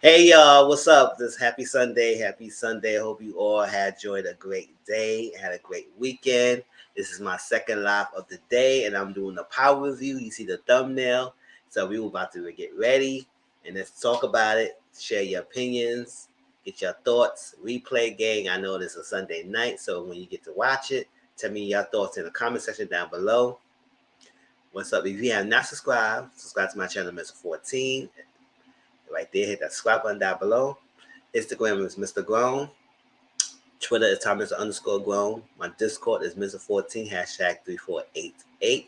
Hey y'all, what's up? This happy Sunday. Happy Sunday. I hope you all had enjoyed a great day, had a great weekend. This is my second live of the day, and I'm doing a power review. You see the thumbnail. So we were about to get ready and let's talk about it. Share your opinions, get your thoughts. Replay gang. I know this is a Sunday night, so when you get to watch it, tell me your thoughts in the comment section down below. What's up? If you have not subscribed, subscribe to my channel, Mr. 14. Right there, hit that subscribe button down below. Instagram is Mr. Grown. Twitter is Thomas_Grown. My Discord is Mr. 14 #3488.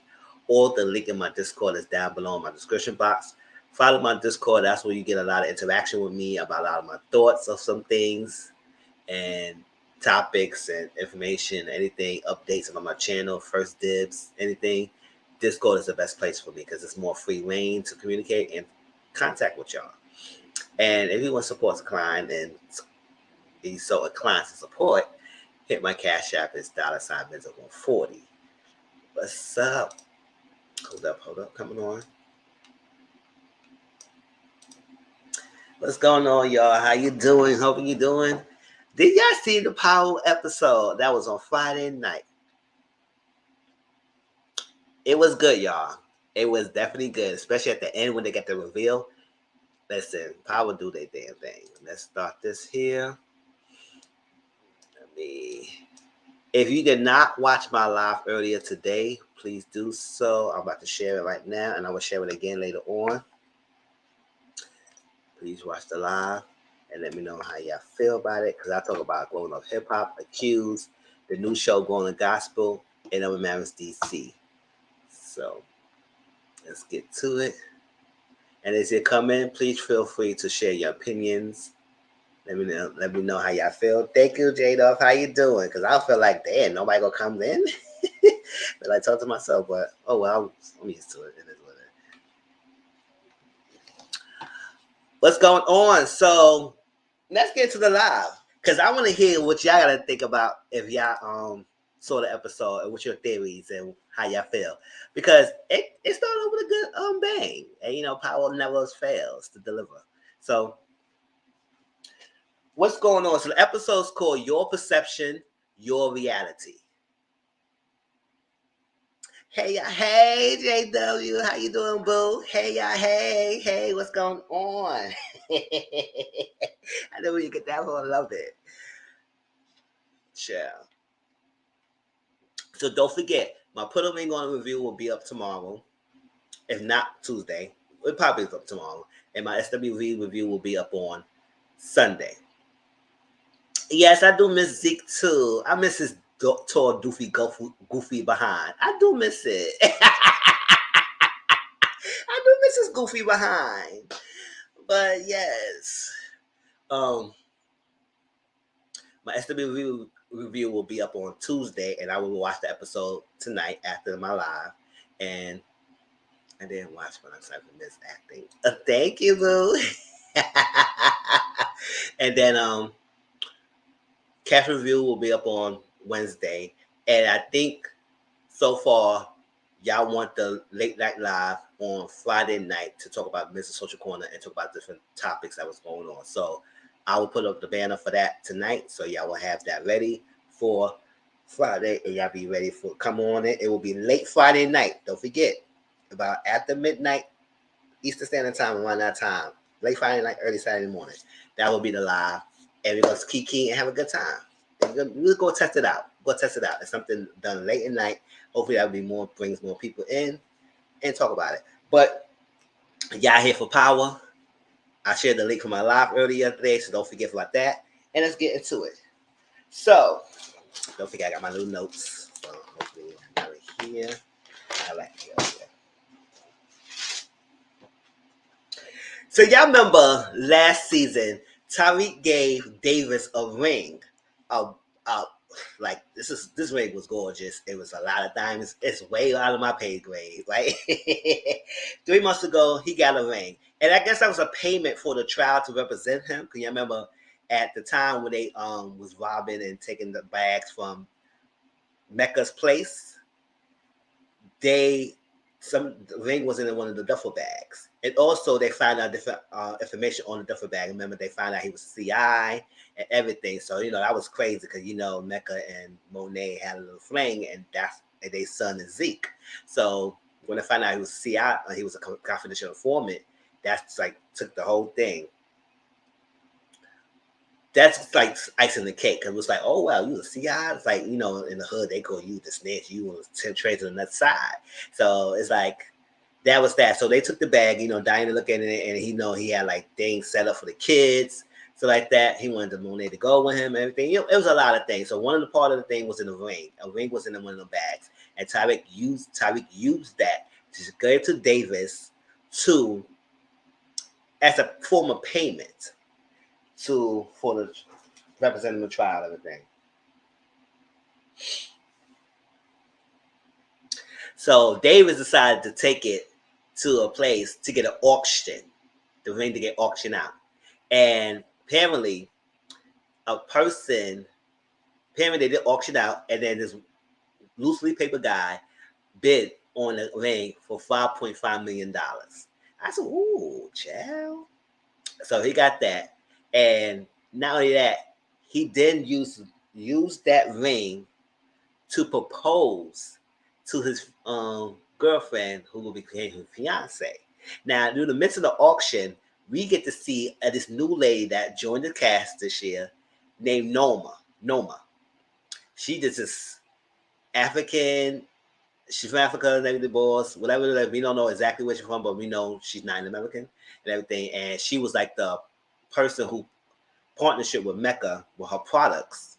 Or the link in my Discord is down below in my description box. Follow my Discord. That's where you get a lot of interaction with me about a lot of my thoughts of some things and topics and information, anything, updates about my channel, first dibs, anything. Discord is the best place for me because it's more free reign to communicate and contact with y'all. And if you want to support the client and he's so inclined to support, hit my Cash App. It's $140. What's up? Hold up, coming on. What's going on, y'all? How you doing? Hoping you doing. Did y'all see the Power episode? That was on Friday night. It was good, y'all. It was definitely good, especially at the end when they got the reveal. Listen, Power do their damn thing. Let's start this here. If you did not watch my live earlier today, please do so. I'm about to share it right now, and I will share it again later on. Please watch the live and let me know how y'all feel about it, because I talk about Growing Up Hip Hop, Accused, the new show Going to Gospel, and I'm in Memphis, DC. So let's get to it. And as you come in, please feel free to share your opinions. Let me know how y'all feel. Thank you, J-Dog. How you doing? Because I feel like, damn, nobody gonna come in. But I talk to myself, but oh well, I'm used to it. It is what it is. What's going on? So let's get to the live, because I want to hear what y'all gotta think about if y'all saw the episode and what's your theories and how y'all feel, because it started with a good bang, and you know Power never fails to deliver. So what's going on? So the episode's called Your Perception, Your Reality. Hey, JW, how you doing, boo? Hey, hey, what's going on? I know when you get that one, I love it. Sure. So don't forget, my Put a Ring on review will be up tomorrow. If not Tuesday, it'll probably be up tomorrow. And my SWV review will be up on Sunday. Yes, I do miss Zeke too. I miss his tall, goofy behind. I do miss it. I do miss his goofy behind. But yes, my SWV review will be up on Tuesday, and I will watch the episode tonight after my live. And I didn't watch when I started miss acting. Thank you, boo. And then Cash review will be up on Wednesday, and I think so far y'all want the late night live on Friday night to talk about Mr. Social Corner and talk about different topics that was going on. So I will put up the banner for that tonight, so y'all will have that ready for Friday, and y'all be ready for come on it. It will be late Friday night. Don't forget, about after midnight Eastern Standard Time, around that time, late Friday night, early Saturday morning. That will be the live, and we're gonna kiki and have a good time. We'll go test it out. Go test it out. It's something done late at night. Hopefully, that will be more, brings more people in and talk about it. But y'all here for power. I shared the link for my live earlier today, so don't forget about that. And let's get into it. So, don't forget I got my little notes. So hopefully, I have it here. I like it here. So y'all remember last season, Tariq gave Davis a ring. Like this ring was gorgeous. It was a lot of diamonds. It's way out of my pay grade, right? 3 months ago, he got a ring, and I guess that was a payment for the trial to represent him. Can you remember at the time when they was robbing and taking the bags from Mecca's place? The ring was in one of the duffel bags. And also they found out different information on the duffel bag. Remember, they found out he was CI and everything. So, that was crazy because, Mecca and Monet had a little fling, and that's their son is Zeke. So when they found out he was CI, he was a confidential informant, that's like took the whole thing. That's like icing the cake. It was like, oh, wow, you a CI? It's like, in the hood, they call you the snitch. You was trade to the next side. So it's like, that was that. So they took the bag, Diana looked at it, and he had like things set up for the kids. So like that, he wanted Monet to go with him and everything. It was a lot of things. So one of the part of the thing was in the ring. A ring was in one of the bags. And Tariq used that to give to Davis as a form of payment for the representing the trial and everything. So Davis decided to take it to a place to get an auction, the ring to get auctioned out. And apparently they did auction out, and then this loosely paper guy bid on the ring for $5.5 million. I said, ooh, child. So he got that. And not only that, he then used that ring to propose to his girlfriend, who will become his fiance. Now, through the midst of the auction, we get to see this new lady that joined the cast this year named Noma. She just is African. She's from Africa, maybe the boss, whatever. Like, we don't know exactly where she's from, but we know she's not an American and everything. And she was like the person who partnership with Mecca with her products,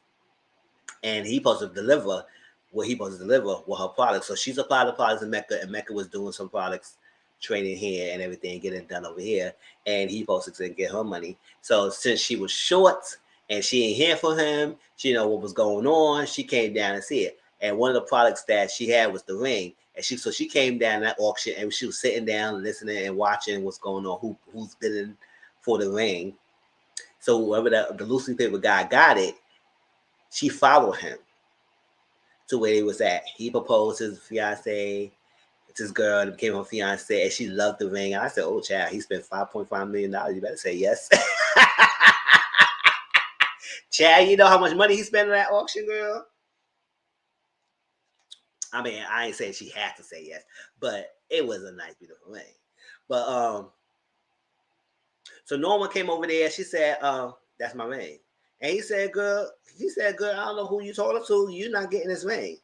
and he supposed to deliver what he supposed to deliver with her products. So she supplied the products in Mecca, and Mecca was doing some products training here and everything, getting done over here, and he supposed to get her money. So since she was short and she ain't here for him, she know what was going on. She came down and see it. And one of the products that she had was the ring. And she came down that auction, and she was sitting down, listening and watching what's going on, who's bidding for the ring. So whoever the loosely paper guy got it, she followed him to where he was at. He proposed his fiance, his girl, and became her fiance, and she loved the ring. And I said, oh, child, he spent $5.5 million. You better say yes. Chad, you know how much money he spent on that auction, girl? I mean, I ain't saying she had to say yes, but it was a nice, beautiful ring. But so Norma came over there. She said, that's my ring. And he said, girl, I don't know who you talking to. You're not getting this ring.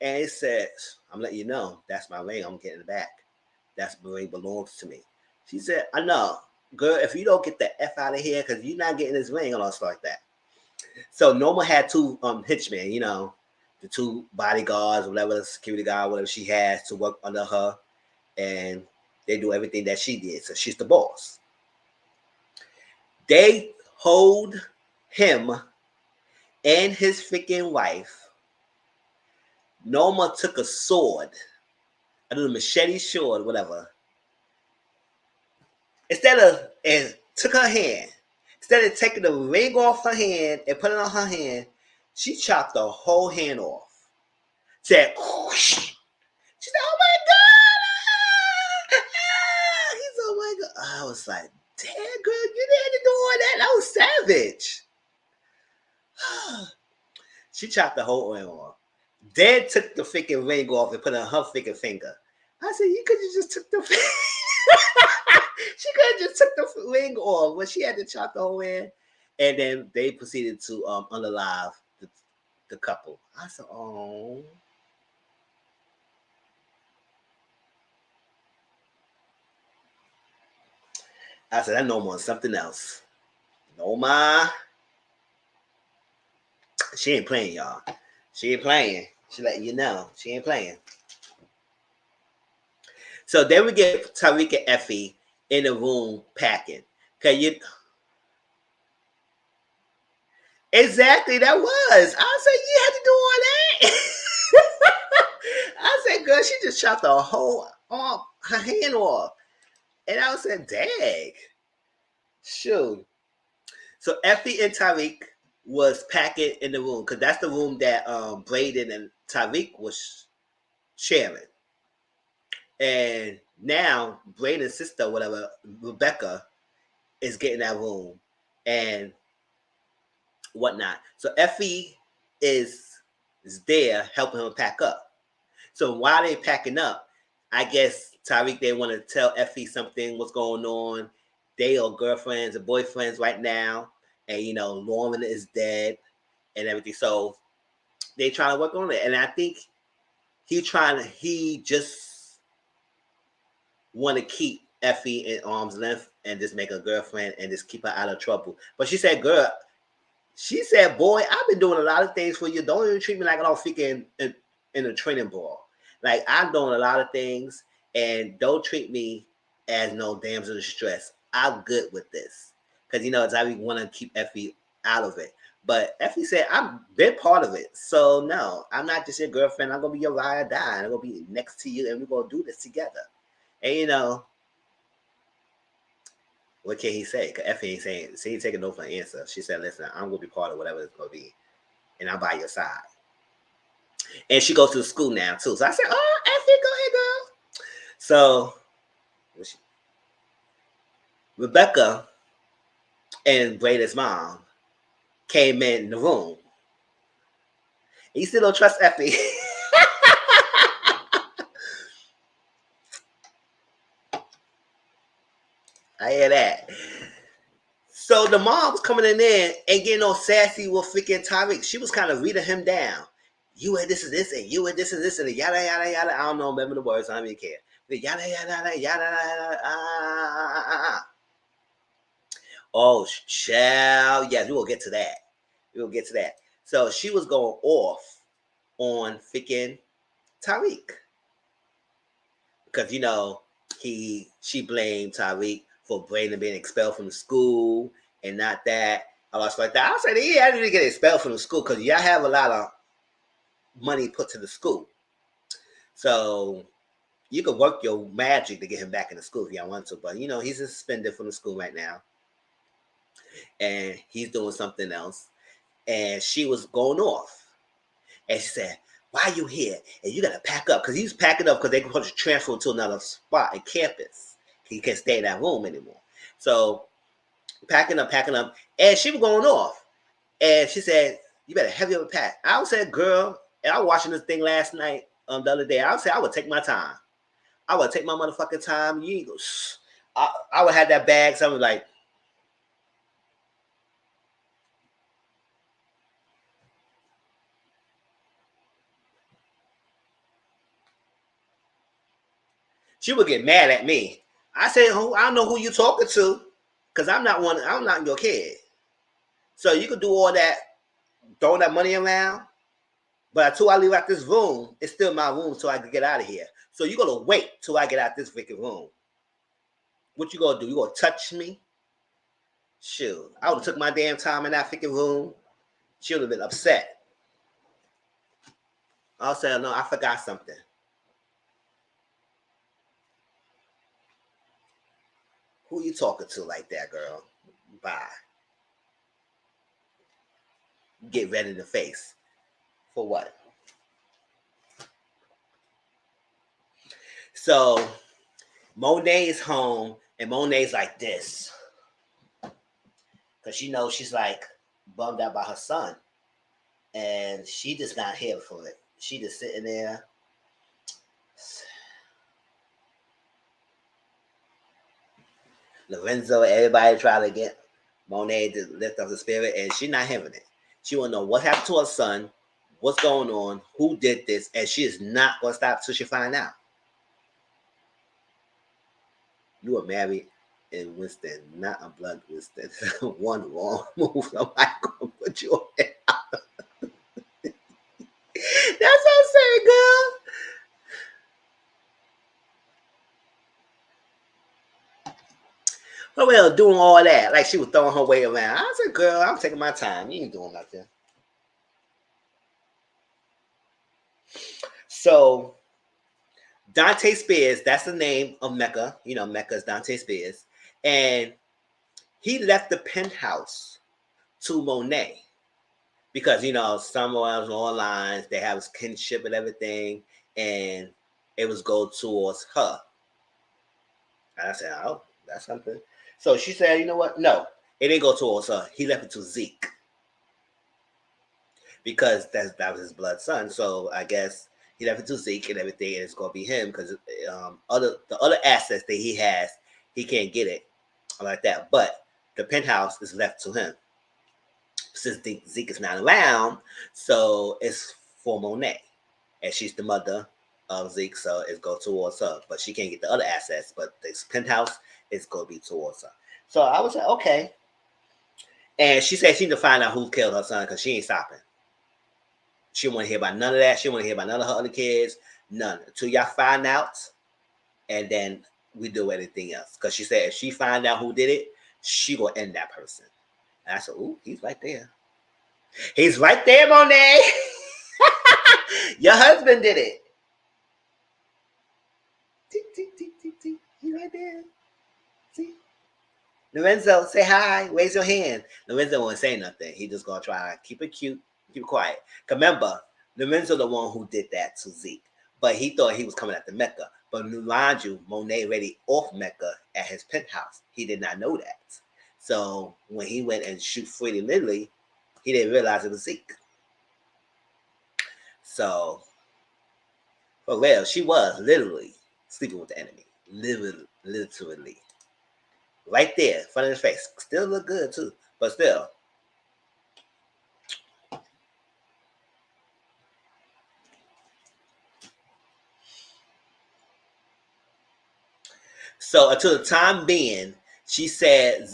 And he said, I'm letting you know, that's my ring. I'm getting it back. That's my ring belongs to me. She said, I know. Girl, if you don't get the F out of here, because you're not getting this ring, and stuff like that. So Norma had two hitchmen, the two bodyguards, whatever, security guard, whatever she has to work under her. And they do everything that she did. So she's the boss. They hold him and his freaking wife. Norma took a sword, a little machete sword, whatever. And took her hand Instead of taking the ring off her hand and putting it on her hand, she chopped the whole hand off. Said, whoosh. She said, "Oh my God!" He's, "Oh my God!" I was like, "Damn, girl, you didn't do all that. That was savage." She chopped the whole arm off. Then took the freaking ring off and put it on her freaking finger. I said, "You could have just took the." She could have just took the ring off, but she had to chop the whole hand. And then they proceeded to unalive the couple. I said, "Oh." I said, "That Norma is something else." Norma, she ain't playing, y'all. She ain't playing. She letting you know she ain't playing. So then we get Tariq and Effie in the room packing. Okay, you exactly that was. I said you had to do all that. I said, "Girl, she just chopped the whole arm, her hand off," and I said, "Dang, shoot." So Effie and Tariq was packing in the room because that's the room that Braden and Tariq was sharing. And now Braden's sister, whatever, Rebecca, is getting that room and whatnot. So Effie is there helping him pack up. So while they packing up, I guess Tariq they want to tell Effie something, what's going on. They are girlfriends and boyfriends right now, and Lauren is dead and everything. So they trying to work on it, and I think he just want to keep Effie in arm's length and just make a girlfriend and just keep her out of trouble. But she said, "Girl," she said, "Boy, I've been doing a lot of things for you. Don't even treat me like I'm freaking in a training ball. Like I'm doing a lot of things, and don't treat me as no damsel in distress. I'm good with this because I want to keep Effie out of it." But Effie said, "I've been part of it, so no, I'm not just your girlfriend. I'm gonna be your ride or die. I'm gonna be next to you, and we're gonna do this together." And what can he say? Because Effie ain't saying, she ain't taking no for an answer. She said, "Listen, I'm gonna be part of whatever it's gonna be, and I'm by your side." And she goes to the school now too. So I said, "Oh, Effie, go ahead, girl." So Rebecca and Braden's mom came in the room. And you still don't trust Effie. I hear that. So the mom was coming in there and getting all sassy with freaking Tariq. She was kind of reading him down. You and this and this, and you and this and this, and yada yada yada. I don't know, remember the words. I don't even care. The yada yada yada yada. Oh, child. Yes, we will get to that. We will get to that. So she was going off on freaking Tariq because she blamed Tariq for Brandon being expelled from the school and not that. I was like that. I said, "Yeah, I didn't get expelled from the school because y'all have a lot of money put to the school, so you could work your magic to get him back in the school if y'all want to. But he's suspended from the school right now, and he's doing something else." And she was going off, and she said, "Why are you here? And you got to pack up," because he's packing up because they're going to transfer to another spot in campus. He can't stay in that room anymore. So packing up, and she was going off. And she said, "You better heavy up a pack." I said, "Girl," and I was watching this thing last night, the other day. I would say I would take my time. I would take my motherfucking time. You ain't go. I would have that bag. Something like, she would get mad at me. I said, "Who? I don't know who you talking to, because I'm not one. I'm not your kid. So you could do all that, throwing that money around. But until I leave out this room, it's still my room, so I can get out of here. So you gonna wait till I get out this freaking room. What you gonna do? You gonna touch me? Shoot, I would have took my damn time in that freaking room. She would have been upset. I'll say, no, I forgot something. Who you talking to like that, girl? Bye. get red in the face. For what? So Monet is home, and Monet's like this. Because she knows she's like bummed out by her son. And she just not here for it. She just sitting there. Lorenzo, everybody try to get Monet to lift up the spirit, and she not having it. She want to know what happened to her son, what's going on, who did this, and she is not going to stop till she find out. You were married in Winston, not a blood Winston. One wrong move, somebody going to put you on it. That's what I'm saying, girl. Her way doing all that, like she was throwing her weight around. I said, girl, I'm taking my time. You ain't doing nothing. So Dante Spears, that's the name of Mecca. You know, Mecca is Dante Spears. And he left the penthouse to Monet because, you know, someone else online, they have his kinship and everything, and it was go towards her. And I said, oh, that's something. So she said, you know what? No, it didn't go towards her. He left it to Zeke because that was his blood son. So I guess he left it to Zeke and everything, and it's gonna be him because the other assets that he has, he can't get it like that. But the penthouse is left to him since Zeke is not around, so it's for Monet, and she's the mother of Zeke, so it's go towards her. But she can't get the other assets. But this penthouse is gonna be towards her. So I was like, okay. And she said she need to find out who killed her son because she ain't stopping. She don't want to hear about none of that. She don't want to hear about none of her other kids. None. Until y'all find out, and then we do anything else. Because she said if she find out who did it, she gonna end that person. And I said, ooh, he's right there. He's right there, Monet. Your husband did it. He's right there. See? Lorenzo, say hi. Raise your hand. Lorenzo won't say nothing. He just gonna try to keep it cute, keep it quiet. Remember, Lorenzo the one who did that to Zeke, but he thought he was coming at the Mecca. But mind you, Monet already off Mecca at his penthouse. He did not know that. So when he went and shoot Freddie Lily, he didn't realize it was Zeke. So, for real, she was literally sleeping with the enemy. Literally. Right there, in front of his face. Still look good too, but still. So until the time being, she said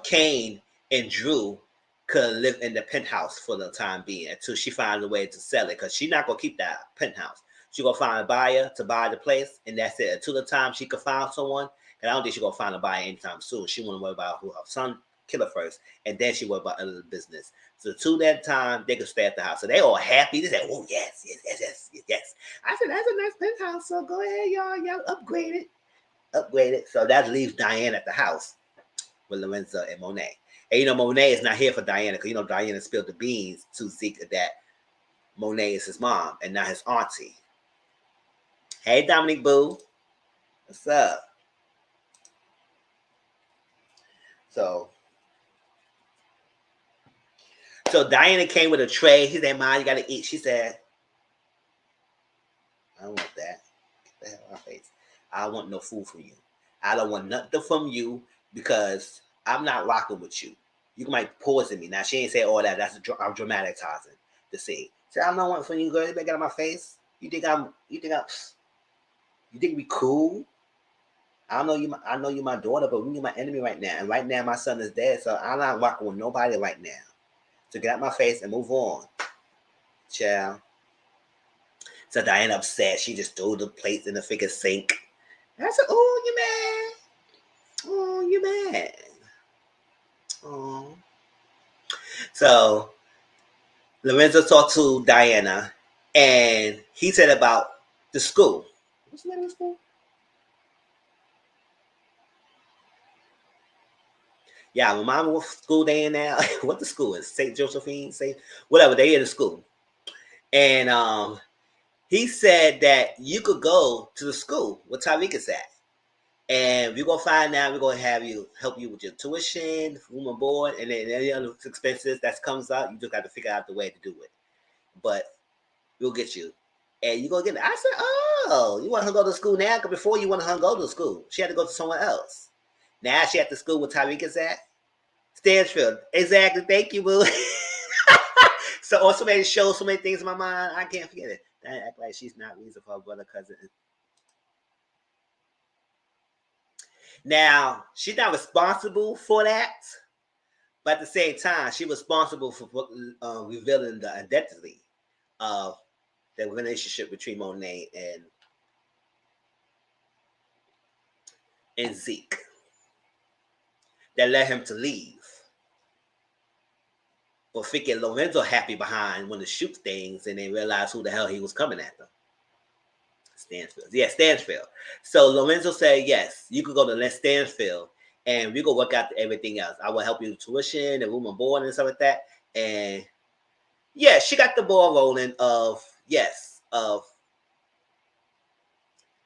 Kane and Drew could live in the penthouse for the time being until she finds a way to sell it. Because she's not gonna keep that penthouse. She gonna find a buyer to buy the place, and that's it. Until the time she could find someone, and I don't think she's gonna find a buyer anytime soon. She wanna worry about who her son kill her first, and then she worry about other business. So to that time, they could stay at the house. So they all happy. They said, "Oh yes, yes, yes, yes, yes." I said, "That's a nice penthouse. So go ahead, y'all upgrade it." Upgraded. So that leaves Diane at the house with Lorenzo and Monet. And you know, Monet is not here for Diana because you know Diana spilled the beans to Zeke that Monet is his mom and not his auntie. Hey, Dominic Boo. What's up? So Diana came with a tray. He said, "Mom, you gotta eat." She said, "I don't want that. Get the hell out of my face. I don't want no food from you. I don't want nothing from you because I'm not rocking with you. You might poison me." Now she ain't say all that. That's I'm dramatizing the scene. Say, "I don't want from you, girl. You better get out of my face. You think we cool? I know you. I know you're my daughter, but you're my enemy right now. And right now, my son is dead, so I'm not rocking with nobody right now. So get out my face and move on, child." So Diana upset. She just threw the plates in the freaking sink. And I said, "Oh, you mad? Oh, you mad? Oh." So Lorenzo talked to Diana, and he said about the school. What's the name of the school? Yeah, my mom went to school day in now. What the school is? St. Josephine, St. whatever, they in the school. And he said that you could go to the school where Tyreek is at. And we're gonna find out, we're gonna have you help you with your tuition, room and board, and then any other expenses that comes out, you just got to figure out the way to do it. But we'll get you. And you gonna get it. I said, oh, you want her to go to school now? Because before you want her to go to school. She had to go to somewhere else. Now she at the school where Tyreek is at. Stansfield. Exactly. Thank you, boo. So on so many shows, so many things in my mind, I can't forget it. I act like she's not reason for her brother, cousin. Now, she's not responsible for that, but at the same time, she's responsible for revealing the identity of the relationship between Monet and Zeke that led him to leave. But thinking Lorenzo happy behind when to shoot things and then realized who the hell he was coming at them. Stansfield. Yeah, Stansfield. So Lorenzo said, yes, you could go to Stansfield and we go work out everything else. I will help you with tuition and room and board and stuff like that. And yeah, she got the ball rolling of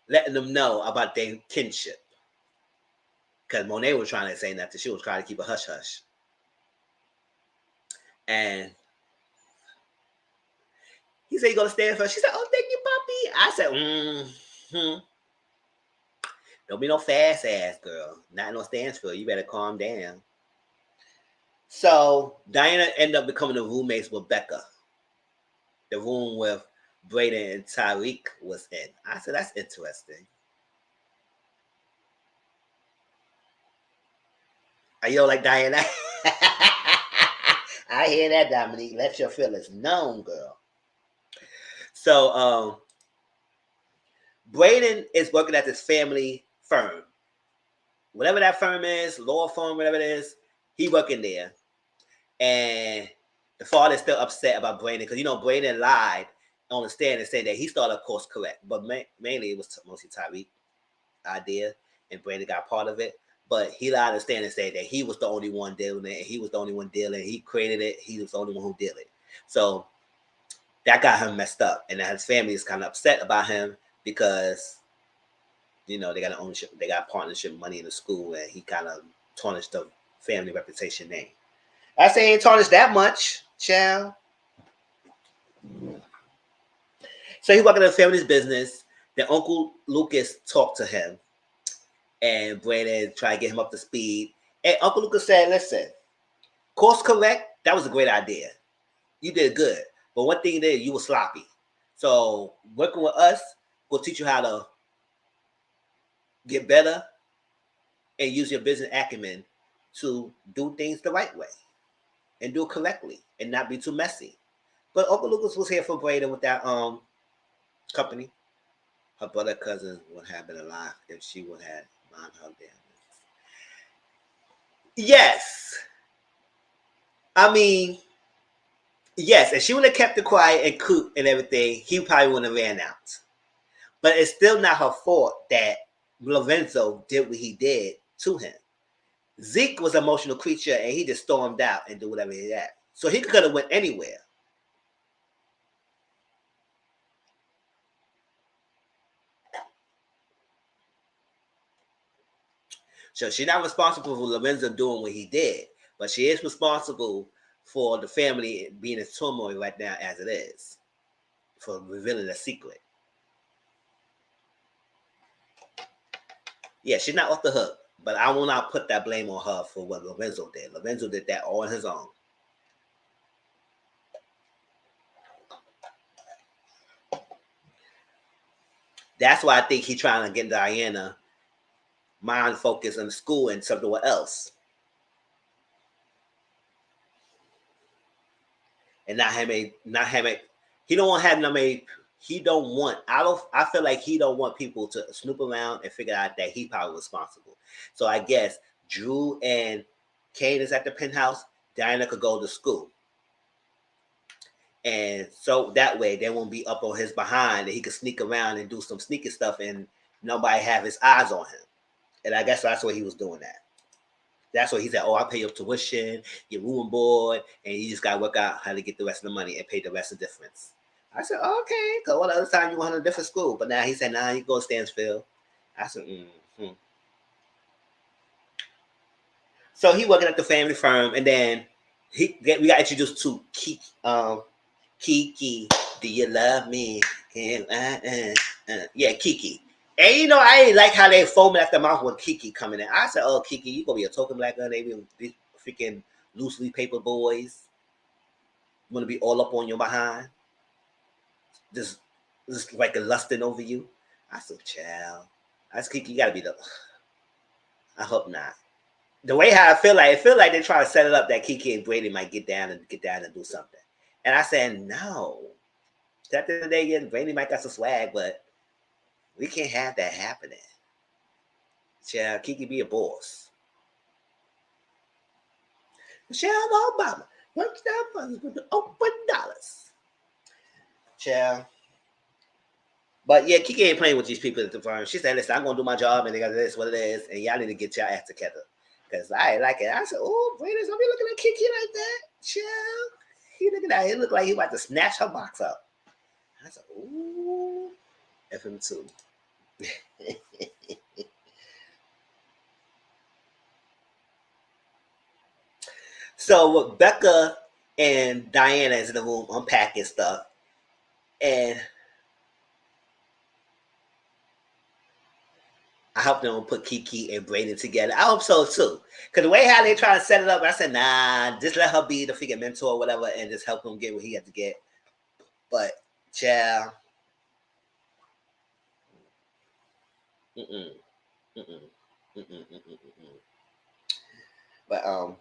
letting them know about their kinship. Because Monet was trying to say nothing. She was trying to keep a hush hush. And he said, you go to Stanford. She said, oh, thank you, puppy. I said, don't be no fast ass girl. Not no Stansfield. You better calm down. So Diana ended up becoming the roommates with Becca. The room with Braden and Tyreek was in. I said, that's interesting. Are you like Diana? I hear that, Dominique. Let your feelings known, girl. So Braden is working at this family firm. Whatever that firm is, law firm, whatever it is, he working there. And the father is still upset about Braden because, you know, Braden lied on the stand and said that he started course correct. But mainly it was mostly Tyreek's idea and Braden got part of it. But he lied on the stand and said that he was the only one dealing it. And he was the only one dealing it. He created it. He was the only one who did it. So that got him messed up. And his family is kind of upset about him because, you know, they got an ownership, they got partnership money in the school, and he kind of tarnished the family reputation name. I say ain't tarnished that much, child. So he working in the family's business. Then Uncle Lucas talked to him, and Brandon tried to get him up to speed. And Uncle Lucas said, listen, course correct, that was a great idea. You did good. But one thing there, you were sloppy. So working with us, we'll teach you how to get better and use your business acumen to do things the right way and do it correctly and not be too messy. But Uncle Lucas was here for Braden with that company. Her brother cousin would have been alive if she would have mind her damn business. Yes. I mean, yes, if she would have kept it quiet and cool and everything, he probably wouldn't have ran out. But it's still not her fault that Lorenzo did what he did to him. Zeke was an emotional creature and he just stormed out and did whatever he had. So he could have went anywhere. So she's not responsible for Lorenzo doing what he did, but she is responsible for the family being in turmoil right now as it is, for revealing a secret. Yeah, she's not off the hook, but I will not put that blame on her for what Lorenzo did. Lorenzo did that all on his own. That's why I think he's trying to get Diana mind focused on school and something else. And not having he don't want to have no he don't want I feel like he don't want people to snoop around and figure out that he probably responsible. So I guess Drew and Kane is at the penthouse, Diana could go to school. And so that way they won't be up on his behind and he could sneak around and do some sneaky stuff and nobody have his eyes on him. And I guess that's why he was doing that. That's what he said. Oh, I'll pay your tuition, your room and board, and you just got to work out how to get the rest of the money and pay the rest of the difference. I said, okay, because all the other time you went to a different school. But now he said, nah, you go to Stansfield. I said, mm-hmm. So he working at the family firm, and then we got introduced to Kiki. Do you love me? Yeah, Kiki. And you know, I ain't like how they foaming at the mouth when Kiki coming in. I said, "Oh, Kiki, you gonna be a token black girl? They be freaking loosely paper boys. Want to be all up on your behind, just like a lusting over you." I said, "Child, that's Kiki. You gotta be the." I hope not. The way how I feel like they're trying to set it up that Kiki and Brady might get down and do something. And I said, no. At the end of the day, Brady might got some swag, but we can't have that happening. Child, Kiki be a boss. Michelle Obama, punch down funds with the open dollars. Child. But yeah, Kiki ain't playing with these people at the firm. She said, listen, I'm going to do my job, and they got this, what it is, and y'all need to get your ass together. Because I ain't like it. I said, oh, Brady's going to be looking at Kiki like that. Child. He looking at it. It looked like he about to snatch her box up. I said, ooh, FM2. So Becca and Diana is in the room unpacking stuff. And I hope they don't put Kiki and Brayden together. I hope so too. Because the way how they try to set it up, I said, nah, just let her be the figure mentor or whatever and just help him get what he had to get. But, child. Mm-mm. Mm-mm. Mm-mm. Mm-mm. But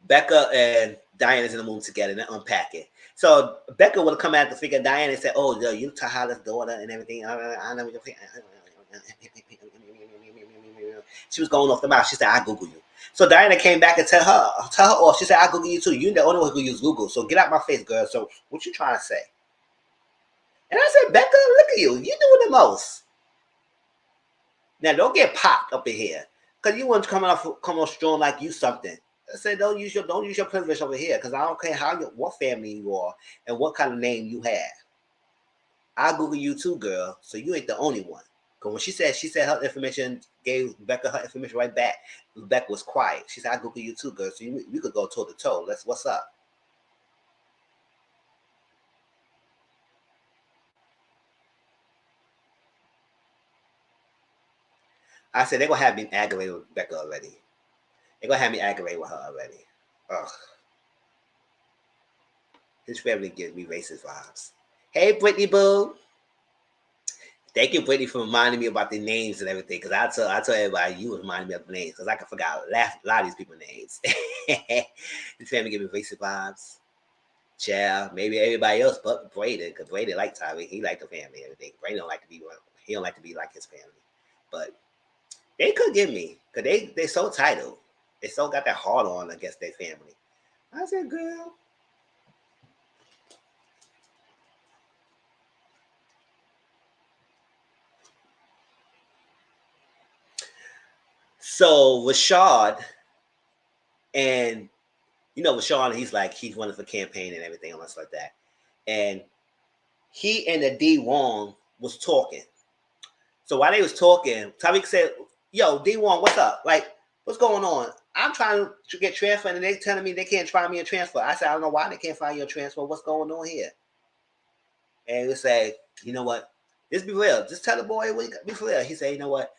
Becca and Diana's in the room together and they're unpacking. So Becca would have come out to figure Diana and said, oh, yo, you Tahala's daughter and everything. I know you're she was going off the mouth. She said, I Google you. So Diana came back and tell her off. She said, I Google you too. You're the only one who use Google. So get out my face, girl. So what you trying to say? And I said, Becca, look at you. You doing the most. Now don't get popped up in here. Cause you want to come on strong like you something. I said, don't use your privilege over here. Cause I don't care what family you are and what kind of name you have. I Google you too, girl. So you ain't the only one. Because when she said her information, gave Becca her information right back. Becca was quiet. She said, I Google you too, girl. So we could go toe to toe. What's up? I said, they're going to have me aggravated with Becca already. They're going to have me aggravated with her already. Ugh. His family gives me racist vibes. Hey, Brittany Boo. Thank you, Brittany, for reminding me about the names and everything. Because I tell everybody you reminding me of the names. Because I can forget a lot of these people's names. His family give me racist vibes. Child, maybe everybody else but Brady. Because Brady liked Tyreek. He liked the family and everything. Brady don't like to be he don't like to be like his family. But they could give me. Because they so titled. They so got that hard on against their family. I said, girl. So Rashad and Rashad, he's running for campaign and everything else like that. And he and the D Wong was talking. So while they was talking, Tyreek said, yo, D Wong, what's up? Like, what's going on? I'm trying to get transferred and they telling me they can't find me a transfer. I said, I don't know why they can't find you a transfer. What's going on here? And we say, you know what? Just be real. Just tell the boy, be for real. He said, you know what?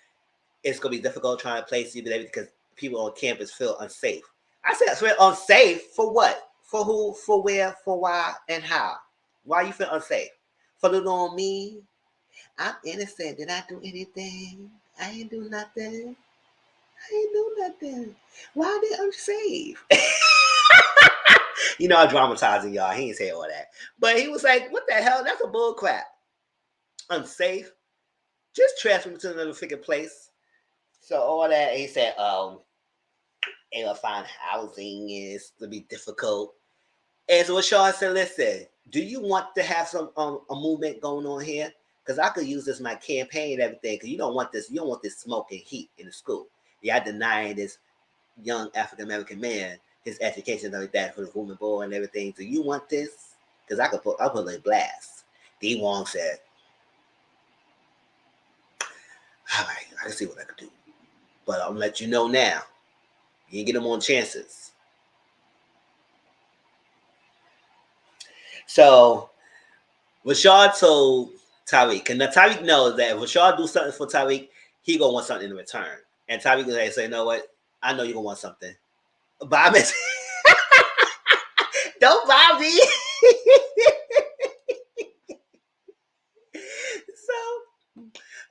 It's going to be difficult trying to place you because people on campus feel unsafe. I said, feel unsafe for what? For who? For where? For why? And how? Why you feel unsafe? For the on me? I'm innocent. Did I do anything? I ain't do nothing. I ain't do nothing. Why are they unsafe? I'm dramatizing y'all. He ain't say all that. But he was like, what the hell? That's a bull crap. Unsafe. Just transfer me to another freaking place. So all that, he said, they will find housing is to be difficult. And so Sean said, listen, do you want to have some a movement going on here? Because I could use this in my campaign and everything. Because you don't want this smoke and heat in the school. Y'all denying this young African American man his education like that for the woman boy and everything. Do you want this? Because I'll put a blast. D Wong said, all right, I can see what I can do. But I'm gonna let you know now. You ain't get them on chances. So Rashad told Tariq, and now Tariq knows that if Rashad do something for Tariq, he gonna want something in return. And Tariq gonna say, you know what? I know you're gonna want something. Buy me. Don't buy me.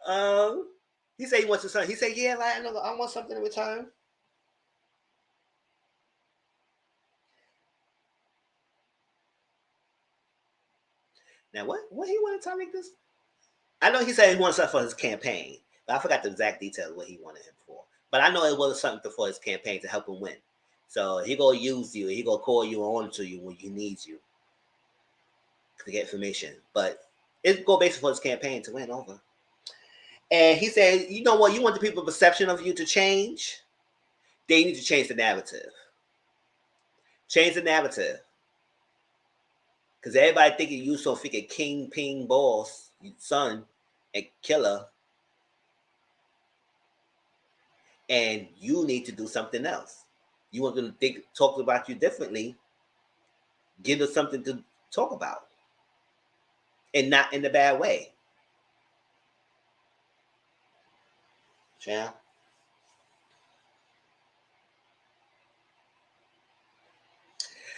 So he said he wants something. He said, yeah, like, I want something in return. Now what he wanted Tariq this? I know he said he wanted something for his campaign, but I forgot the exact details of what he wanted him for. But I know it was something for his campaign to help him win. So he gonna use you. He gonna call you on to you when he needs you to get information. But it's go basically for his campaign to win over. And he said, you know what? You want the people's perception of you to change? They need to change the narrative. Change the narrative. Because everybody thinking you so freaking king, ping, boss, son, and killer. And you need to do something else. You want them to talk about you differently. Give them something to talk about. And not in a bad way. Yeah.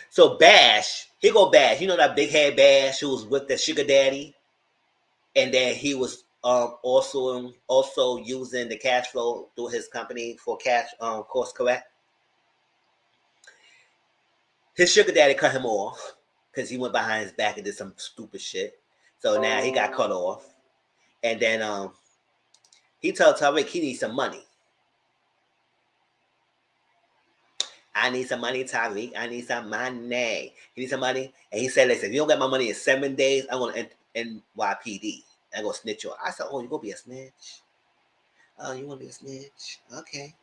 So Bash, here go Bash. You know that big head Bash who was with the sugar daddy, and then he was also using the cash flow through his company for cash course correct. His sugar daddy cut him off because he went behind his back and did some stupid shit. So now he got cut off, and then he told Tariq he needs some money. I need some money, Tariq. I need some money. He needs some money. And he said, listen, if you don't get my money in 7 days, I'm going to NYPD. I'm going to snitch you. I said, oh, you going to be a snitch? Oh, you want to be a snitch? Okay.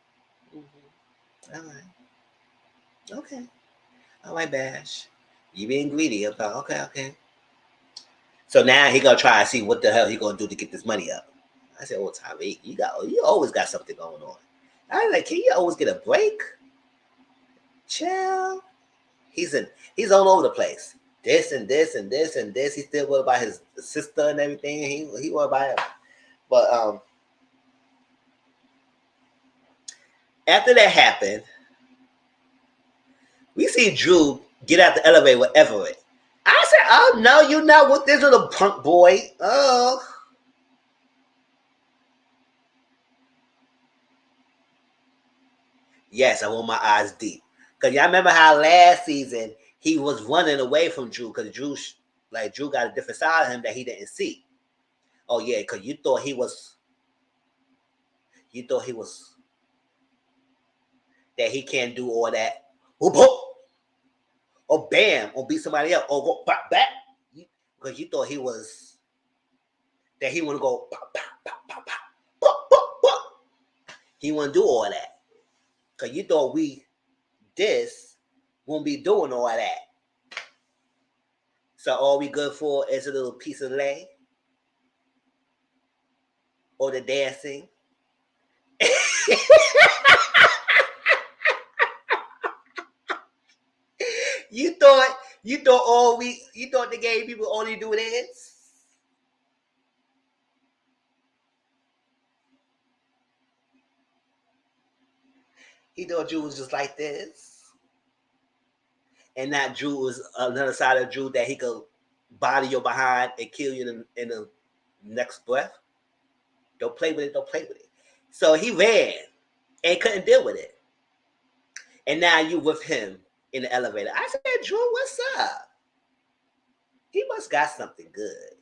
Mm-hmm. All right. Okay. All right, Bash. You being greedy. Okay. So now he going to try to see what the hell he going to do to get this money up. I said, oh, Tariq, you always got something going on. I was like, can you always get a break? Chill. He's all over the place. This and this and this and this. He's still worried about his sister and everything. He worried about it. But after that happened, we see Drew get out the elevator with Everett. I said, "Oh no, you're not with this little punk boy." Oh. Yes, I want my eyes deep. Cause y'all remember how last season he was running away from Drew because Drew got a different side of him that he didn't see. Oh yeah, because you thought he was that he can't do all that. Whoop, whoop, or bam, or beat somebody else, or go back. Because you thought he was that he want to go he want to do all that. Because you thought this won't be doing all that. So all we good for is a little piece of leg or the dancing. You thought the gay people only do this? He thought Drew was just like this. And that Drew was another side of Drew that he could body your behind and kill you in the next breath. Don't play with it. So he ran and couldn't deal with it. And now you with him in the elevator. I said, Drew, what's up? He must got something good.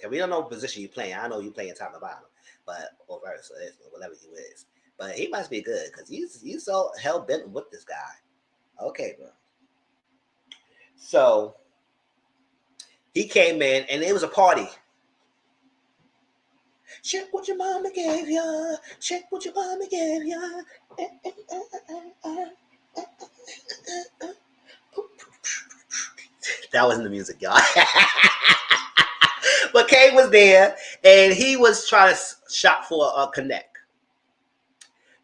Cause we don't know what position you playing. I know you playing top and bottom, but or versa, whatever you is. But he must be good because you so hell bent with this guy. Okay, bro. So he came in and it was a party. Check what your mama gave ya. Check what your mama gave ya. That wasn't the music, y'all. But Kane was there, and he was trying to shop for a connect.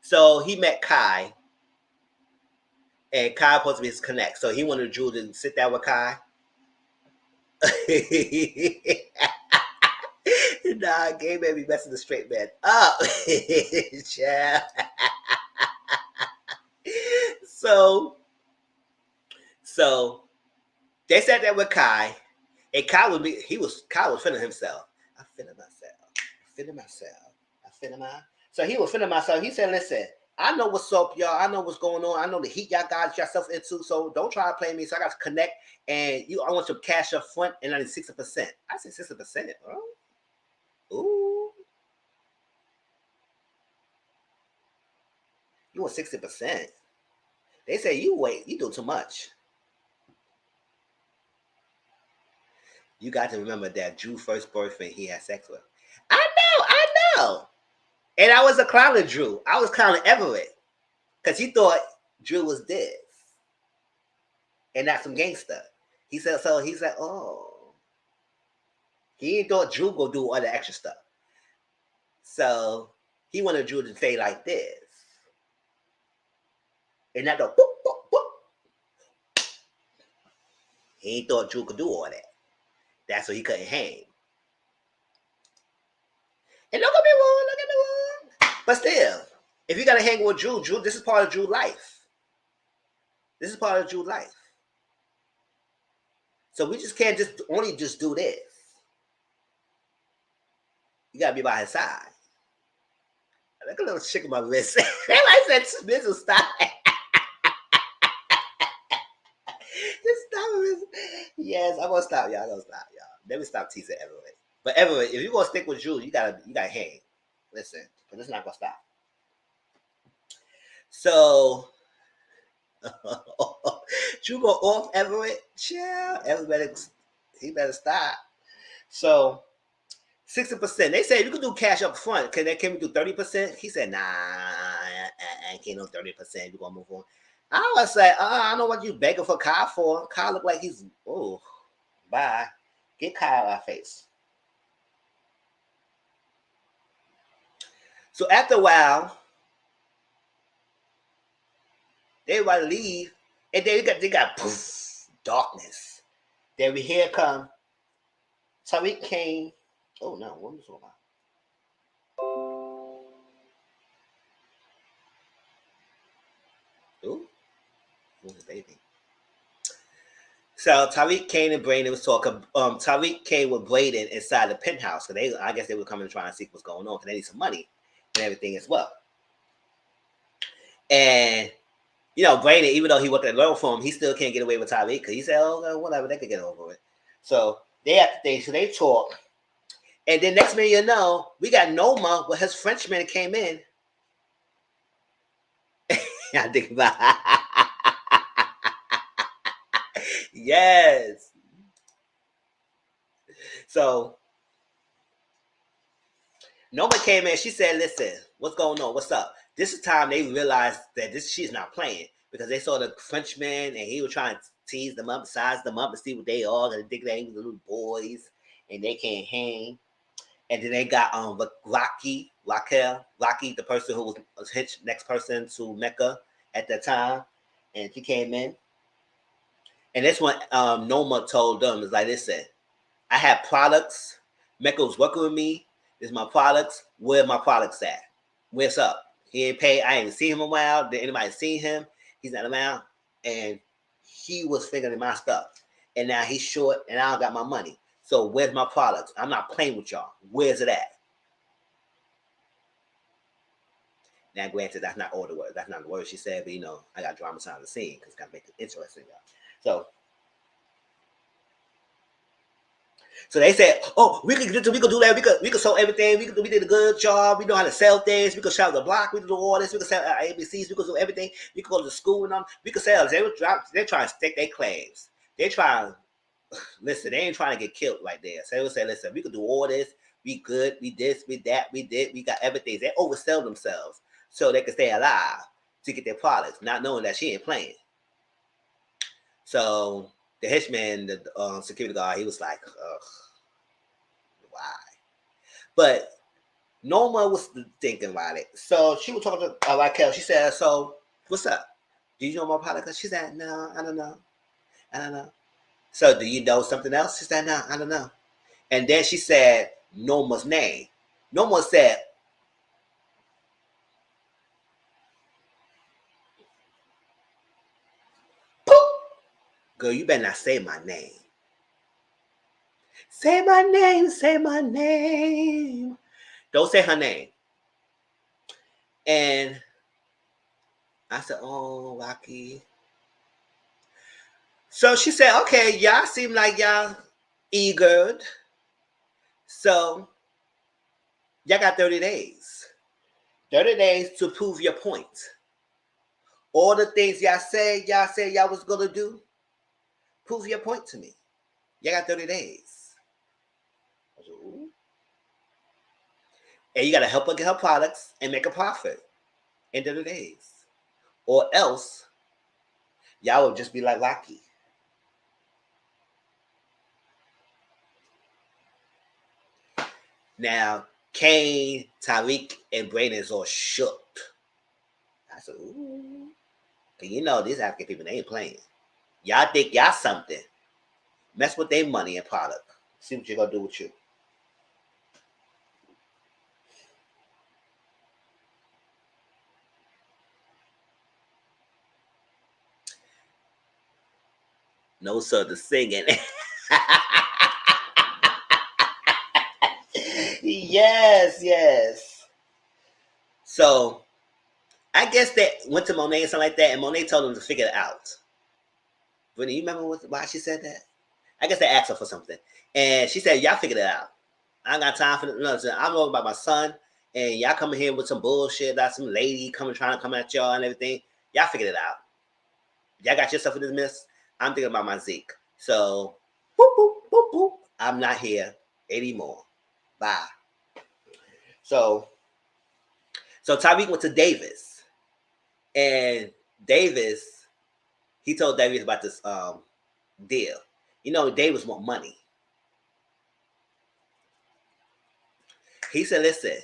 So he met Kai, and Kai was supposed to be his connect. So he wanted Drew to sit down with Kai. Nah, gay man be messing the straight man up. so they sat there with Kai, and Kai was feeling himself. I feeling myself. So he was feeling myself. He said, "Listen, I know what's up, y'all. I know what's going on. I know the heat y'all got yourself into. So don't try to play me. So I got to connect, and I want your cash up front, and only 60%. I said 60%, bro. Ooh, you want 60%? They say you do too much. You got to remember that Drew's first boyfriend he had sex with. I know. And I was a clowning Drew. I was clowning Everett because he thought Drew was dead and not some gangster. He said so. He said, "Oh, he didn't thought Drew go do all the extra stuff." So he wanted Drew to stay like this, and not the boop, boop, boop. He ain't thought Drew could do all that. That's why he couldn't hang. And don't get me wrong, but still, if you gotta hang with Drew, this is part of Drew's life. This is part of Drew's life. So we just can't just do this. You gotta be by his side. Look a little chick on my wrist. I said, "Smizzle, stop." Just stop it. Yes, I'm gonna stop y'all. Let me stop teasing Everett. But Everett, if you're gonna stick with Drew, you gotta hang. Listen, because it's not gonna stop. So Drew go off Everett. Chill. Everybody, he better stop. So 60%. They said you can do cash up front. Can we do 30%? He said, "Nah, I can't do 30%. We're gonna move on." I was like, I don't know what you begging for Kyle for. Kyle look like he's bye. Get Kyle out of our face. So after a while, everybody leave, and then they got poof, darkness. Then we hear come Tariq Kane. Oh no, what was it about? Ooh, who's the baby? So Tariq Kane and Braden was talking. Tariq Kane with Braden inside the penthouse because I guess they were coming to try and see what's going on because they need some money and everything as well. And Braden, even though he worked at law firm, he still can't get away with Tariq because he said, "Oh, whatever, they could get over it." So they talk, and then next minute you know, we got Noma with his Frenchman came in. I think about yes. So Noma came in. She said, "Listen, what's going on? What's up?" This is time they realized that she's not playing because they saw the Frenchman and he was trying to tease them up, size them up, and see what they are. And think they ain't little boys and they can't hang. And then they got Rocky, the person who was hitched next person to Mecca at that time, and she came in. And that's when Noma told them, "Is like, listen, I have products. Mecca was working with me. This is my products. Where my products at? Where's up? He ain't paid. I ain't seen him a while. Did anybody see him? He's not around." And he was figuring my stuff. And now he's short and I don't got my money. So where's my products? I'm not playing with y'all. Where's it at? Now, granted, that's not all the words. That's not the words she said, but I got drama behind the scene because it's got to make it interesting, y'all. So they said, "Oh, we could do that. We could sell everything. We did a good job. We know how to sell things. We could sell the block. We could do all this. We could sell ABCs. We could do everything. We could go to school with them. We could sell." They're trying to stick their claims. They're trying. Listen, they ain't trying to get killed right there. So they would say, "Listen, we could do all this. We good. We this. We that. We did. We got everything. They oversell themselves so they can stay alive to get their products, not knowing that she ain't playing. So the henchman, the security guard, he was like, ugh, why? But Norma was thinking about it. So she was talking to Raquel. She said, so what's up? Do you know my product? She said, no, I don't know. I don't know. So do you know something else? She said, no, I don't know. And then she said Norma's name. Norma said, Poop! Girl, you better not say my name. Say my name, say my name. Don't say her name. And I said, oh, Rocky. So she said, okay, y'all seem like y'all eager. So y'all got 30 days. 30 days to prove your point. All the things y'all said y'all was gonna do, prove your point to me. Y'all got 30 days. I said, ooh. And you gotta help her get her products and make a profit in 30 days. Or else y'all will just be like Rocky. Now, Kane, Tariq, and Brandon is all shook. I said, ooh. Cause you know these African people, they ain't playing. Y'all think y'all something. Mess with their money and product. See what you're gonna do with you. No, sir, the singing. Yes, yes. So I guess they went to Monet and something like that, and Monet told them to figure it out. Brittany, you remember why she said that? I guess they asked her for something, and she said, "Y'all figured it out. I ain't got time for nothing. I'm all about my son, and y'all coming here with some bullshit about some lady trying to come at y'all and everything. Y'all figured it out. Y'all got yourself in this mess. I'm thinking about my Zeke. So, boop boop boop boop. I'm not here anymore. Bye." So Tyreek went to Davis, and Davis, he told Davis about this deal. You know, Davis want money. He said, "Listen,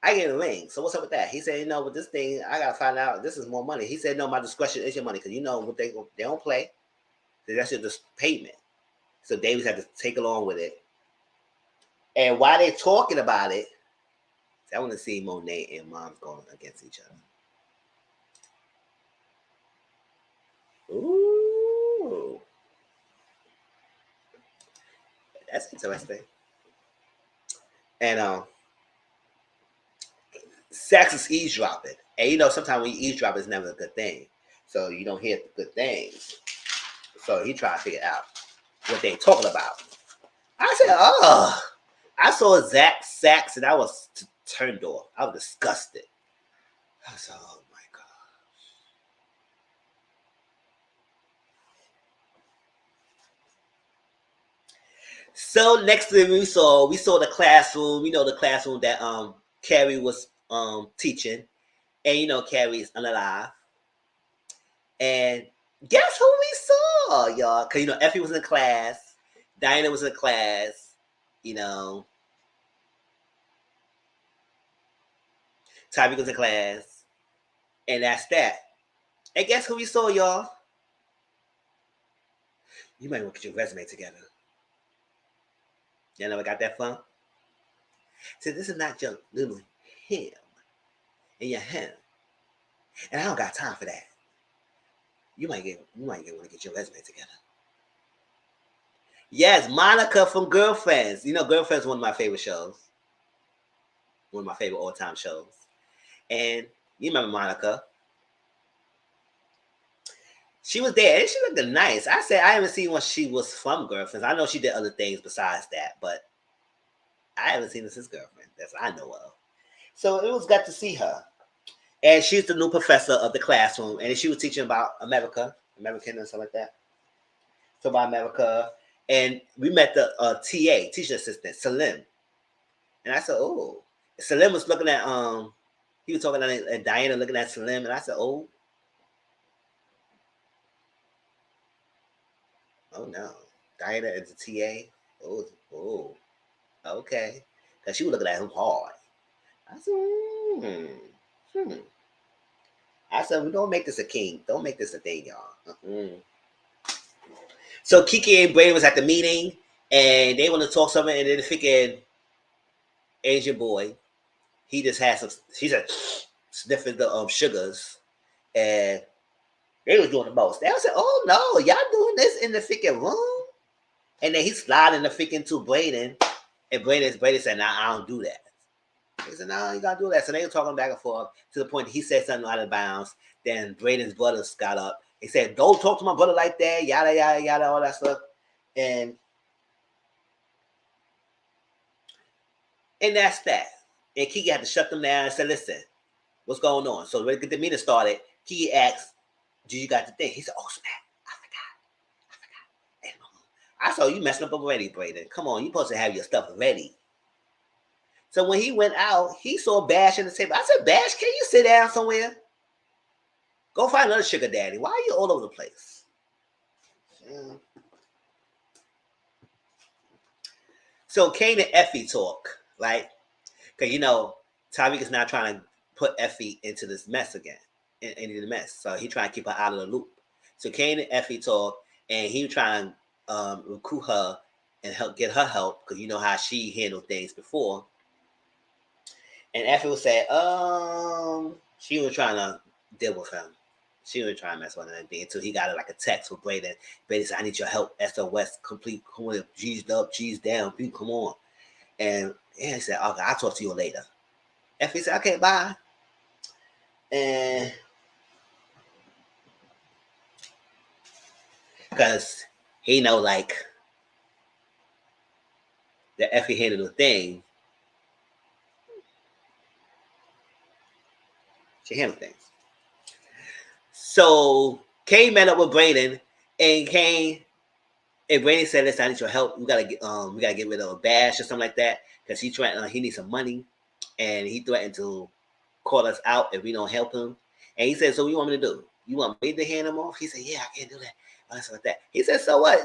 I get a ring. So what's up with that?" He said, "You know, with this thing, I gotta find out. This is more money." He said, "No, my discretion is your money because you know what they don't play. That's just payment." So Davis had to take along with it. And while they're talking about it, I want to see Monet and Moms going against each other. Ooh, that's interesting. And Sax is eavesdropping, and you know sometimes when you eavesdrop, it's never a good thing. So you don't hear the good things. So he tried to figure out what they talking about. I said, "Oh." I saw Zach Sax and I was turned off. I was disgusted. I said, "Oh my god." So next thing we saw the classroom. You know the classroom that Carrie was teaching, and you know Carrie's unalive. And guess who we saw, y'all? Because you know Effie was in class, Diana was in class, you know, Tyreek was in class, and that's that. And guess who we saw, y'all? You might want to get your resume together. You never got that fun? So this is not your little him and your him. And I don't got time for that. You might want to get your resume together. Yes, Monica from Girlfriends. You know, Girlfriends is one of my favorite shows. One of my favorite all-time shows. And you remember Monica. She was there and she looked nice. I said I haven't seen when she was from Girlfriends. I know she did other things besides that, but I haven't seen her since Girlfriend. That's I know of. So it was good to see her. And she's the new professor of the classroom. And she was teaching about American and stuff like that. So about America. And we met the TA, teacher assistant, Salim. And I said, oh. Salim was looking at he was talking at Diana looking at Salim, and I said, oh no. Diana is the TA. Oh, okay. Because she was looking at him hard. I said, I said, we don't make this a king. Don't make this a thing, y'all. So Kiki and Brady was at the meeting, and they want to talk something, and then the freaking Asian boy, he just had some. He said sniffing the sugars, and they was doing the most. They said, "Oh no, y'all doing this in the freaking room?" And then he sliding the freaking to Braden, and Brady said, "Nah, I don't do that." He said, "No, you gotta do that." So they were talking back and forth to the point that he said something out of bounds. Then Braden's brothers got up. He said, "Don't talk to my brother like that." Yada yada yada, all that stuff, and that's that. And Kiki had to shut them down and said, "Listen, what's going on?" So when we get the meeting started, Kiki asked, "Do you got the thing?" He said, "Oh snap, I forgot. I saw you messing up already, Braden. Come on, you supposed to have your stuff ready." So when he went out, he saw Bash in the table. I said, "Bash, can you sit down somewhere? Go find another sugar daddy. Why are you all over the place?" Yeah. So Kane and Effie talk, right? Because Tyreek is now trying to put Effie into this mess again, into the mess. So he trying to keep her out of the loop. So Kane and Effie talk, and he trying to recruit her and get her help because you know how she handled things before. And Effie was saying, she was trying to deal with him. She was trying to mess with him until he got like a text from Braden. Braden said, "I need your help. SOS complete. Come on, G's up, G's down. Come on." And he said, "Okay, I'll talk to you later." Effie said, "Okay, bye." And because he know like that Effie handled the thing, she handled things. So Kane met up with Braden, and Braden said, "Listen, I need your help. We gotta get rid of a Bash or something like that because he needs some money, and he threatened to call us out if we don't help him." And he said, "So what you want me to do? You want me to hand him off?" He said, "Yeah, I can't do that." Something like that. He said, "So what?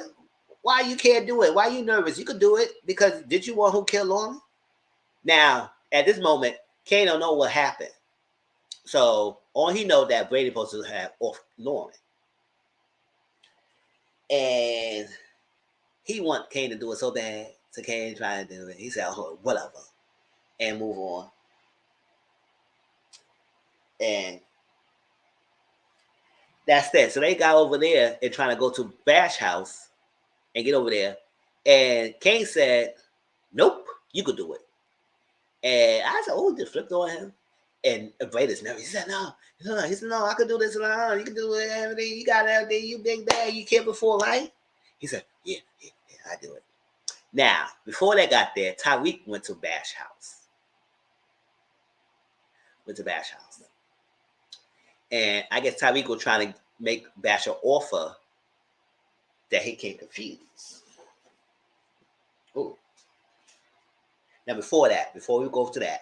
Why you can't do it? Why are you nervous? You could do it because did you want who killed Lauren?" Now, at this moment, Kane don't know what happened. So all he know that Brady supposed to have off Lauren. And he want Kane to do it so bad. So Kane trying to do it. He said, "Oh, whatever." And move on. And that's that. So they got over there and trying to go to Bash house and get over there. And Kane said, "Nope, you could do it." And I said, "Oh, just flipped on him." And Brady's nervous. He said, "No." He said, "No, I could do this. No, you can do everything. You got everything. You big bad. You can't before, right?" He said, yeah, I do it. Now, before they got there, Tyreek went to Bash house. And I guess Tyreek was trying to make Bash an offer that he can't confuse. Ooh. Now, before we go to that,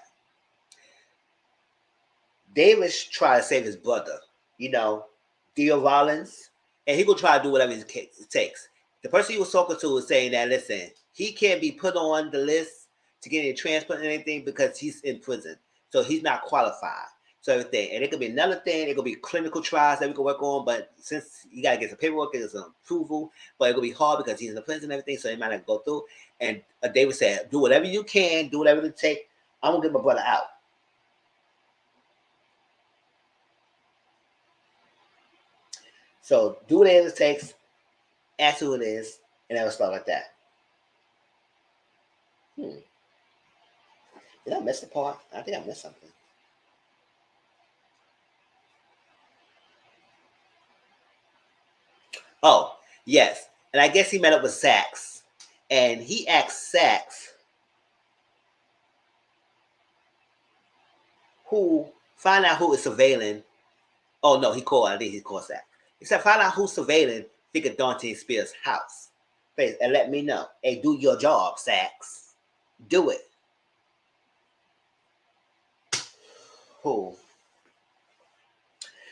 Davis tried to save his brother, Theo Rollins, and he gonna try to do whatever it takes. The person he was talking to was saying that, listen, he can't be put on the list to get a transplant or anything because he's in prison, so he's not qualified. So everything, and it could be another thing. It could be clinical trials that we can work on, but since you gotta get some paperwork, get some approval, but it could be hard because he's in the prison and everything, so it might not go through. And David said, "Do whatever you can, do whatever it takes. I'm gonna get my brother out." So do whatever it takes, ask who it is, and that will start like that. Did I miss the part? I think I missed something. Oh, yes. And I guess he met up with Sax. And he asked Sax, find out who is surveilling. Oh, no, I think he called Sax. He said, find out who's surveilling Figure Dante Spears' house. And let me know. Hey, do your job, Sax. Do it. Who?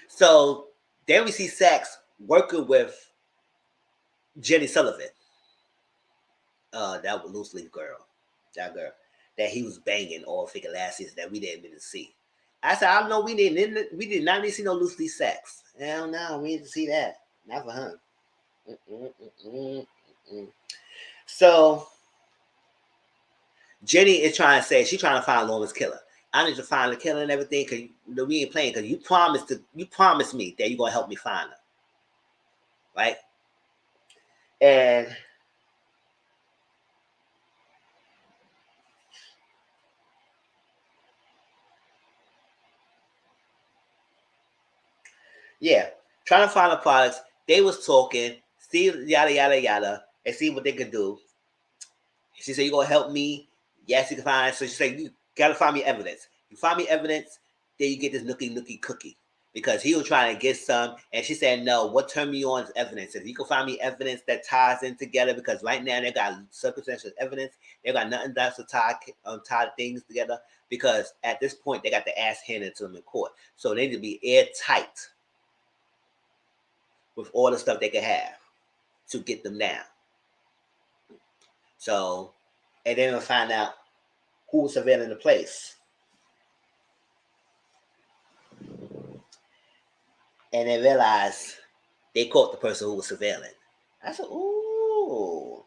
So then we see Saxe working with Jenny Sullivan. That was loose leaf girl. That girl that he was banging all freaking last season that we didn't even see. I said, I don't know, we did not need to see no loose leaf sex. Hell no, we didn't see that. Not for him. So Jenny is trying to say she's trying to find Lawrence killer. I need to find the killer and everything because we ain't playing because you promised me that you're gonna help me find her. Right? And yeah, trying to find the products. They was talking, see yada yada yada, and see what they could do. She said, "You gonna help me?" Yes, you can find. So she said, "You gotta find me evidence. You find me evidence, then you get this nookie cookie." Because he was trying to get some, and she said, "No, what turn me on is evidence. If you can find me evidence that ties in together, because right now they got circumstantial evidence, they got nothing that's to tie things together. Because at this point, they got the ass handed to them in court, so they need to be airtight with all the stuff they can have to get them down." So, and then we'll find out who was surveilling the place. And they realized they caught the person who was surveilling. I said, ooh.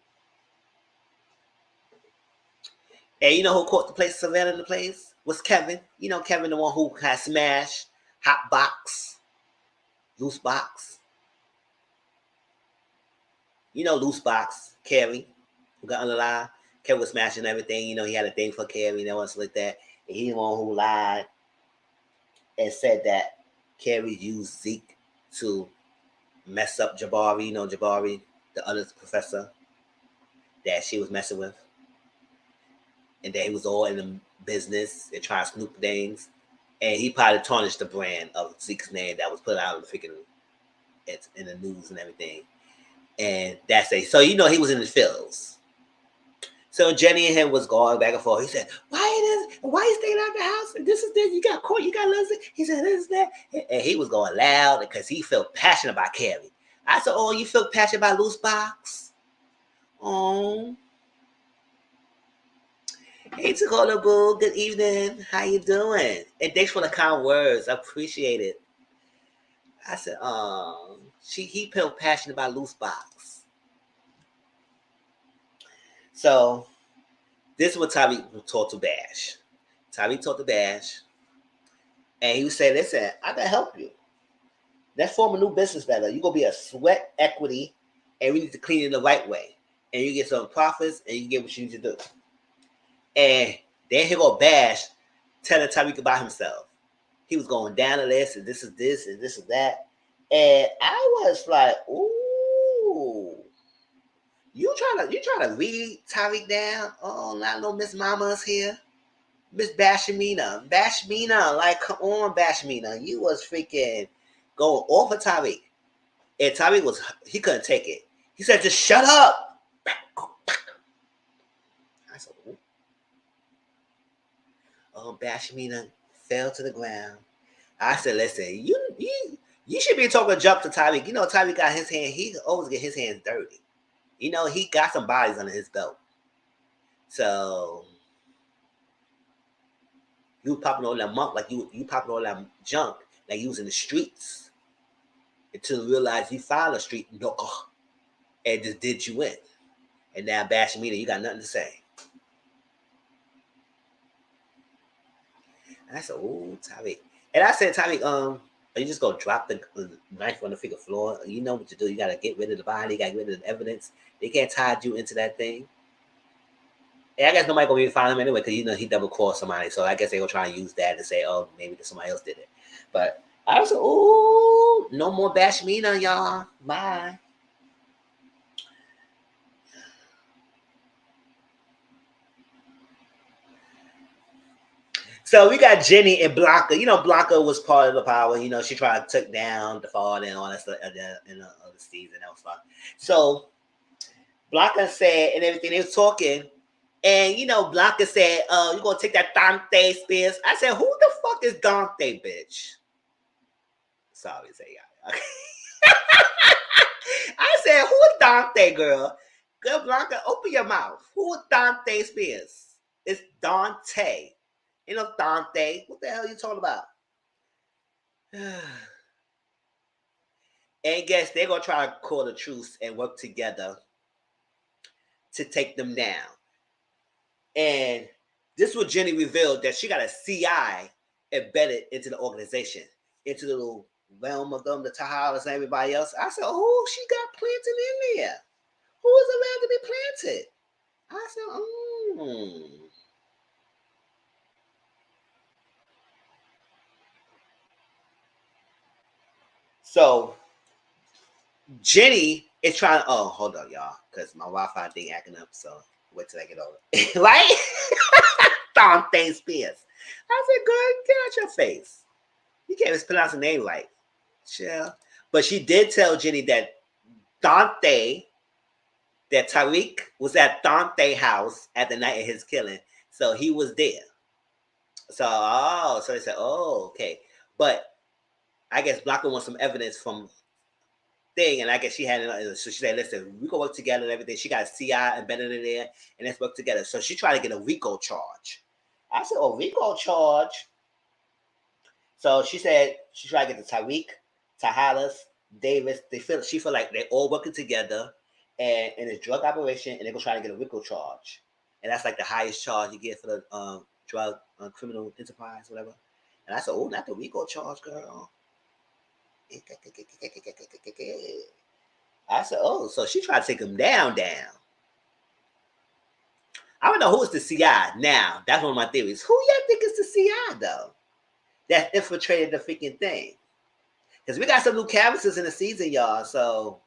And you know who caught the place surveilling the place? Was Kevin. You know Kevin, the one who had smashed Hot Box, Loose Box. You know Loose Box, Carrie, who got on the line. Kevin was smashing everything. You know, he had a thing for Carrie and stuff like that. And he the one who lied and said that Carrie used Zeke to mess up Jabari. You know Jabari, the other professor that she was messing with. And that he was all in the business and trying to snoop things. And he probably tarnished the brand of Zeke's name that was put out in the news and everything. And that's it. So you know he was in his feels. So Jenny and him was going back and forth. He said, "Why you staying out the house? And this is this. You got caught. You got Leslie." He said, "This is that." And he was going loud because he felt passionate about Carrie. I said, "Oh, you feel passionate about Loose Box? Oh." Hey, Dakota Boo. Good evening. How you doing? And thanks for the kind words. I appreciate it. I said, he felt passionate about Loose Box. So this is what Tyreek talked to Bash. Tyreek talked to Bash, and he would say, "Listen, I can help you. Let's form a new business better. You're gonna be a sweat equity, and we need to clean it the right way. And you get some profits, and you get what you need to do." And then he go Bash telling Tyreek about himself. He was going down the list, and this is this, and this is that. And I was like, ooh, you trying to read Tyreek down? Oh, not no Miss Mama's here. Miss Bashmina. Bashmina, like, come on, Bashmina. You was freaking going off of Tyreek. And Tyreek he couldn't take it. He said, "Just shut up." I said, ooh. Bashmina fell to the ground. I said, "Listen, you should be talking jump to Tyreek. You know, Tyreek got his hand. He always get his hands dirty. You know, he got some bodies under his belt. So you popping all that monk like you popping all that junk like you was in the streets until you realize you found a street knocker and just did you in. And now Bashmina, you got nothing to say." And I said, "Oh, Tyreek." And I said, "Tyreek, are you just gonna drop the knife on the freaking floor? You know what to do. You gotta get rid of the body, you gotta get rid of the evidence. They can't tie you into that thing." And I guess nobody gonna be find him anyway because you know he double crossed somebody. So I guess they gonna try and use that to say, "Oh, maybe somebody else did it." But I was like, "Ooh, no more Bashmina, y'all. Bye." So we got Jenny and Blanca. You know, Blanca was part of the power. You know, she tried to take down the father and all that stuff in the other season. That was fun. So Blanca said and everything. They was talking, And Blanca said, you gonna take that Dante Spears? I said, who the fuck is Dante, bitch? Sorry, say okay. I said, who is Dante, girl? Girl, Blanca, open your mouth. Who is Dante Spears? It's Dante. Dante. What the hell are you talking about? And guess they're gonna try to call a truce and work together to take them down. And this was Jenny revealed that she got a CI embedded into the organization, into the little realm of them, the Tahalas and everybody else. I said, oh, she got planted in there. Who is allowed to be planted? I said, So Jenny is trying. Oh, hold on, y'all, because my Wi-Fi thing acting up. So wait till I get over. Right? Dante Spears. I said, girl, get out your face. You can't even pronounce the name right. Chill. But she did tell Jenny that Dante, that Tariq was at Dante's house at the night of his killing. So he was there. So they said, oh, okay. But I guess Blanca wants some evidence from thing, and I guess she had it. So she said, listen, we can work together and everything. She got a CI embedded in there, and let's work together. So she tried to get a RICO charge. I said, oh, RICO charge? So she said she tried to get the Tariq, Tahalas, Davis. She feel like they're all working together and in this drug operation, and they're gonna try to get a RICO charge. And that's like the highest charge you get for the drug criminal enterprise, whatever. And I said, oh, not the RICO charge, girl. I said, oh, so she tried to take him down. I don't know who's the CI now. That's one of my theories. Who y'all think is the CI though? That infiltrated the freaking thing. Because we got some new characters in the season, y'all. So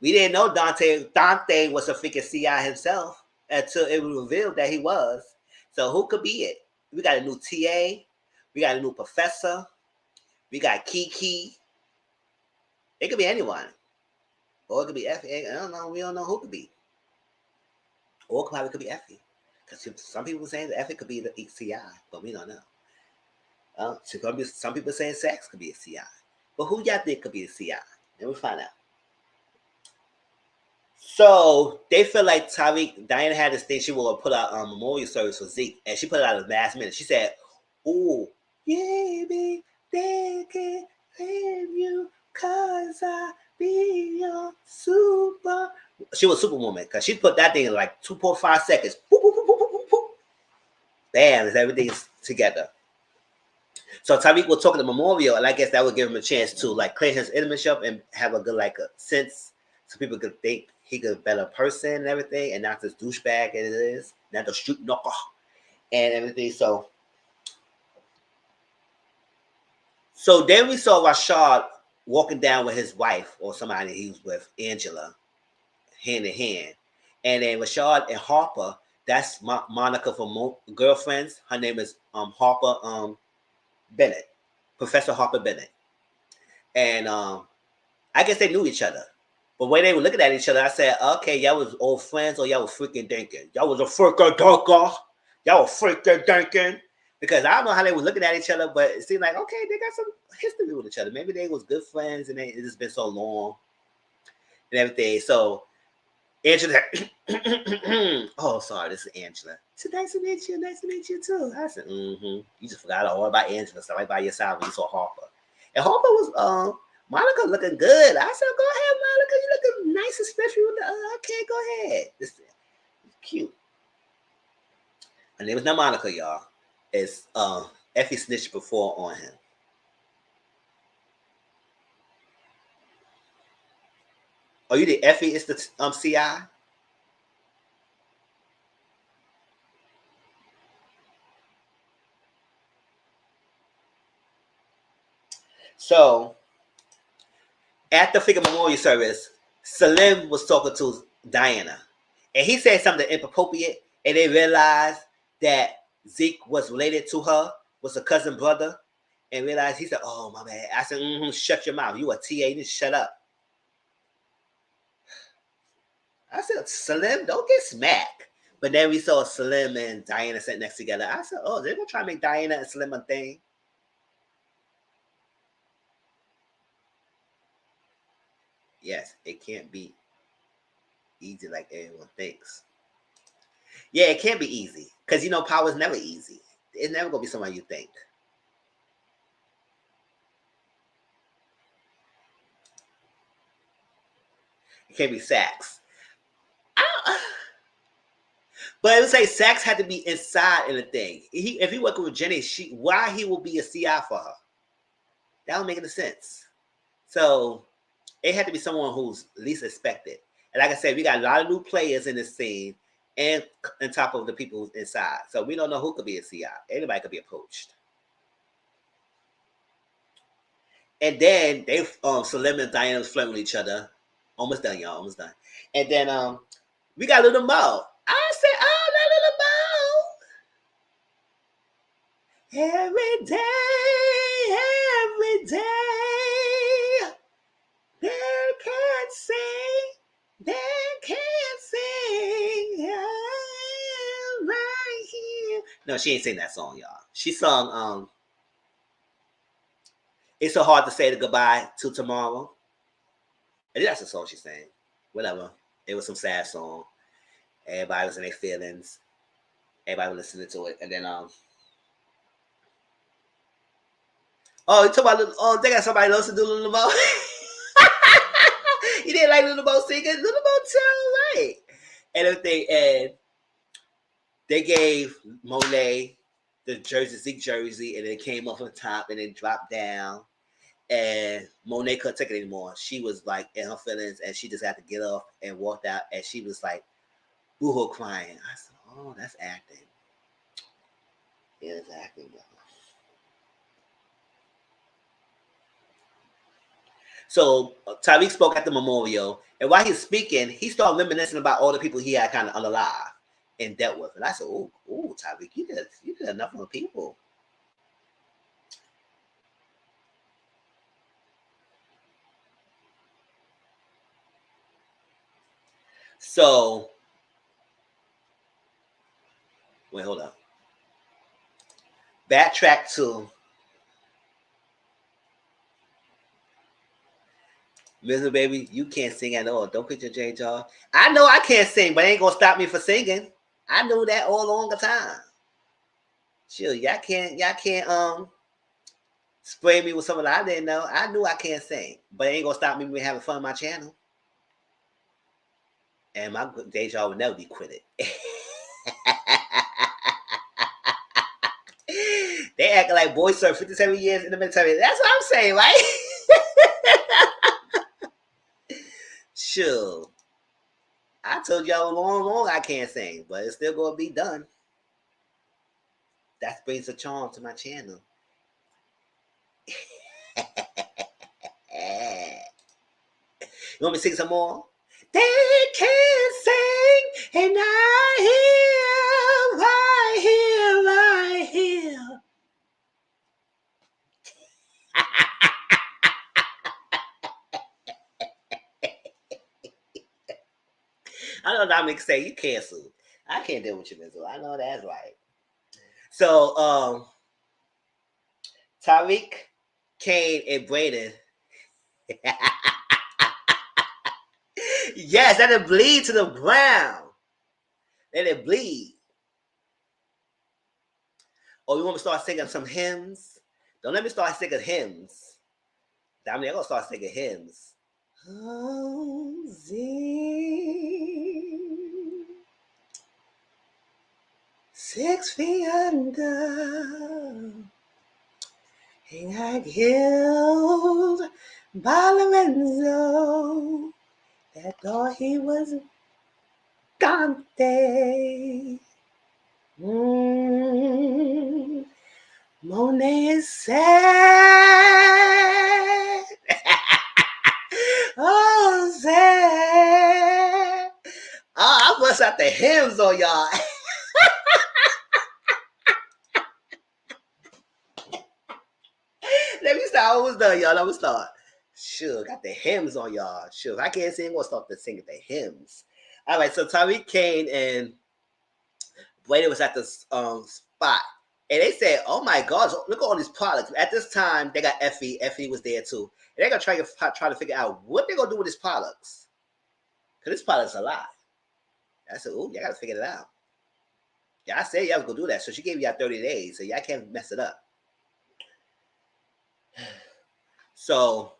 we didn't know Dante was a freaking CI himself until it was revealed that he was. So who could be it? We got a new TA. We got a new professor. We got Kiki. It could be anyone. Or it could be Effie. I don't know. We don't know who it could be. Or it probably could be Effie. Because some people saying that Effie could be the CI, but we don't know. Some people saying Sax could be a CI. But who y'all think could be a CI? And we'll find out. So they feel like Diana had this thing she will put out a memorial service for Zeke, and she put it out at the last minute. She said, "Oh, yeah, baby, they can save you, cause I be your super." She was Superwoman because she put that thing in like 2.5 seconds. Boop, boop, boop, boop, boop, boop. Bam, everything's together. So Tariq will talk at the memorial, and I guess that would give him a chance to like clear his image up and have a good a sense, so people could think he could be a better person and everything, and not this douchebag it is, not the street knocker and everything. So then we saw Rashad walking down with his wife or somebody he was with, Angela, hand in hand, and then Rashad and Harper. That's Monica from Girlfriends. Her name is Harper Bennett, Professor Harper Bennett, and I guess they knew each other. But when they were looking at each other, I said, okay, y'all was old friends or y'all was freaking thinking. Y'all was a freaking dunker. Y'all was freaking thinking. Because I don't know how they were looking at each other, but it seemed like, okay, they got some history with each other. Maybe they was good friends and it's just been so long and everything. So Angela, oh, sorry, this is Angela. She said, nice to meet you too. I said, you just forgot all about Angela, so right by your side when you saw Harper. And Harper was, Monica looking good. I said, go ahead, Monica. You looking nice, especially with the, okay, go ahead. This is cute. Her name is not Monica, y'all. It's Effie snitched before on him. Oh, you think Effie is the CI? So at the figure memorial service, Salim was talking to Diana, and he said something inappropriate, and they realized that Zeke was related to her, was a cousin brother, and realized he said, "Oh my bad." I said, "Shut your mouth. You a TA. You need to shut up." I said, "Salim, don't get smacked." But then we saw Slim and Diana sitting next together. I said, oh, they're going to try to make Diana and Slim a thing. Yes, it can't be easy like everyone thinks. Yeah, it can't be easy. Because, you know, power's never easy. It's never going to be somebody you think. It can't be Saxe. But it would say Saxe had to be inside in the thing. If he working with Jenny, why he will be a CI for her? That don't make any sense. So it had to be someone who's least expected. And like I said, we got a lot of new players in this scene, and on top of the people who's inside. So we don't know who could be a CI. Anybody could be approached. And then they Slim and Diana was flirting with each other. Almost done, y'all. Almost done. And then we got Little Mo. I said, oh, that Little Mo. Every day, they can't sing, right here. No, she ain't sing that song, y'all. She sung It's So Hard to Say the Goodbye to Tomorrow. I think that's the song she sang. Whatever. It was some sad song. Everybody was in their feelings. Everybody was listening to it. And then oh, you talk about they got somebody else to do Little Mo. You didn't like Little Mo singing? Little Mo sound right. And everything. And they gave Monet the Zeke jersey, and it came up on top and then dropped down. And Monet couldn't take it anymore. She was like in her feelings, and she just had to get up and walked out. And she was like boohoo crying. I said, "Oh, that's acting. Yeah, it's acting." So Tyreek spoke at the memorial, and while he's speaking, he started reminiscing about all the people he had kind of unalive and dealt with. And I said, "Oh, Tyreek, you did enough for people." So, wait, hold up. Backtrack to Mr. Baby, you can't sing at all. Don't put your J jaw. I know I can't sing, but it ain't gonna stop me from singing. I knew that all along the time. Sure, y'all can't spray me with something I didn't know. I knew I can't sing, but it ain't gonna stop me from having fun on my channel. And my deja would never be quitted. They acting like boys served 57 years in the military. That's what I'm saying, right? Sure. I told y'all long I can't sing, but it's still gonna be done. That brings a charm to my channel. You want me to sing some more? They can't sing, and I hear, right here. I know Dominic say you canceled. I can't deal with you, Mizzle. I know that's right. So, Tariq, Kane, and Braden. Yes, let it bleed to the ground. Let it bleed. Oh, you want me to start singing some hymns? Don't let me start singing hymns. I'm gonna start singing hymns. Oh, 6 feet under, and I killed by Lorenzo that thought he was Dante. Monet is sad. Oh, sad. Oh, I bust out the hymns on y'all. Let me start. I almost done, y'all. Let me start. Sure, got the hymns on y'all. Sure, if I can't sing, we'll start to sing the hymns. All right, so Tariq Kane and Brady was at the spot, and they said, "Oh my God, look at all these products." At this time, they got Effie. Effie was there too. And they're gonna try to figure out what they're gonna do with these products, because this product's a lot. I said, "Oh, you gotta figure it out." Yeah, I said y'all was gonna do that, so she gave y'all 30 days, so y'all can't mess it up. So,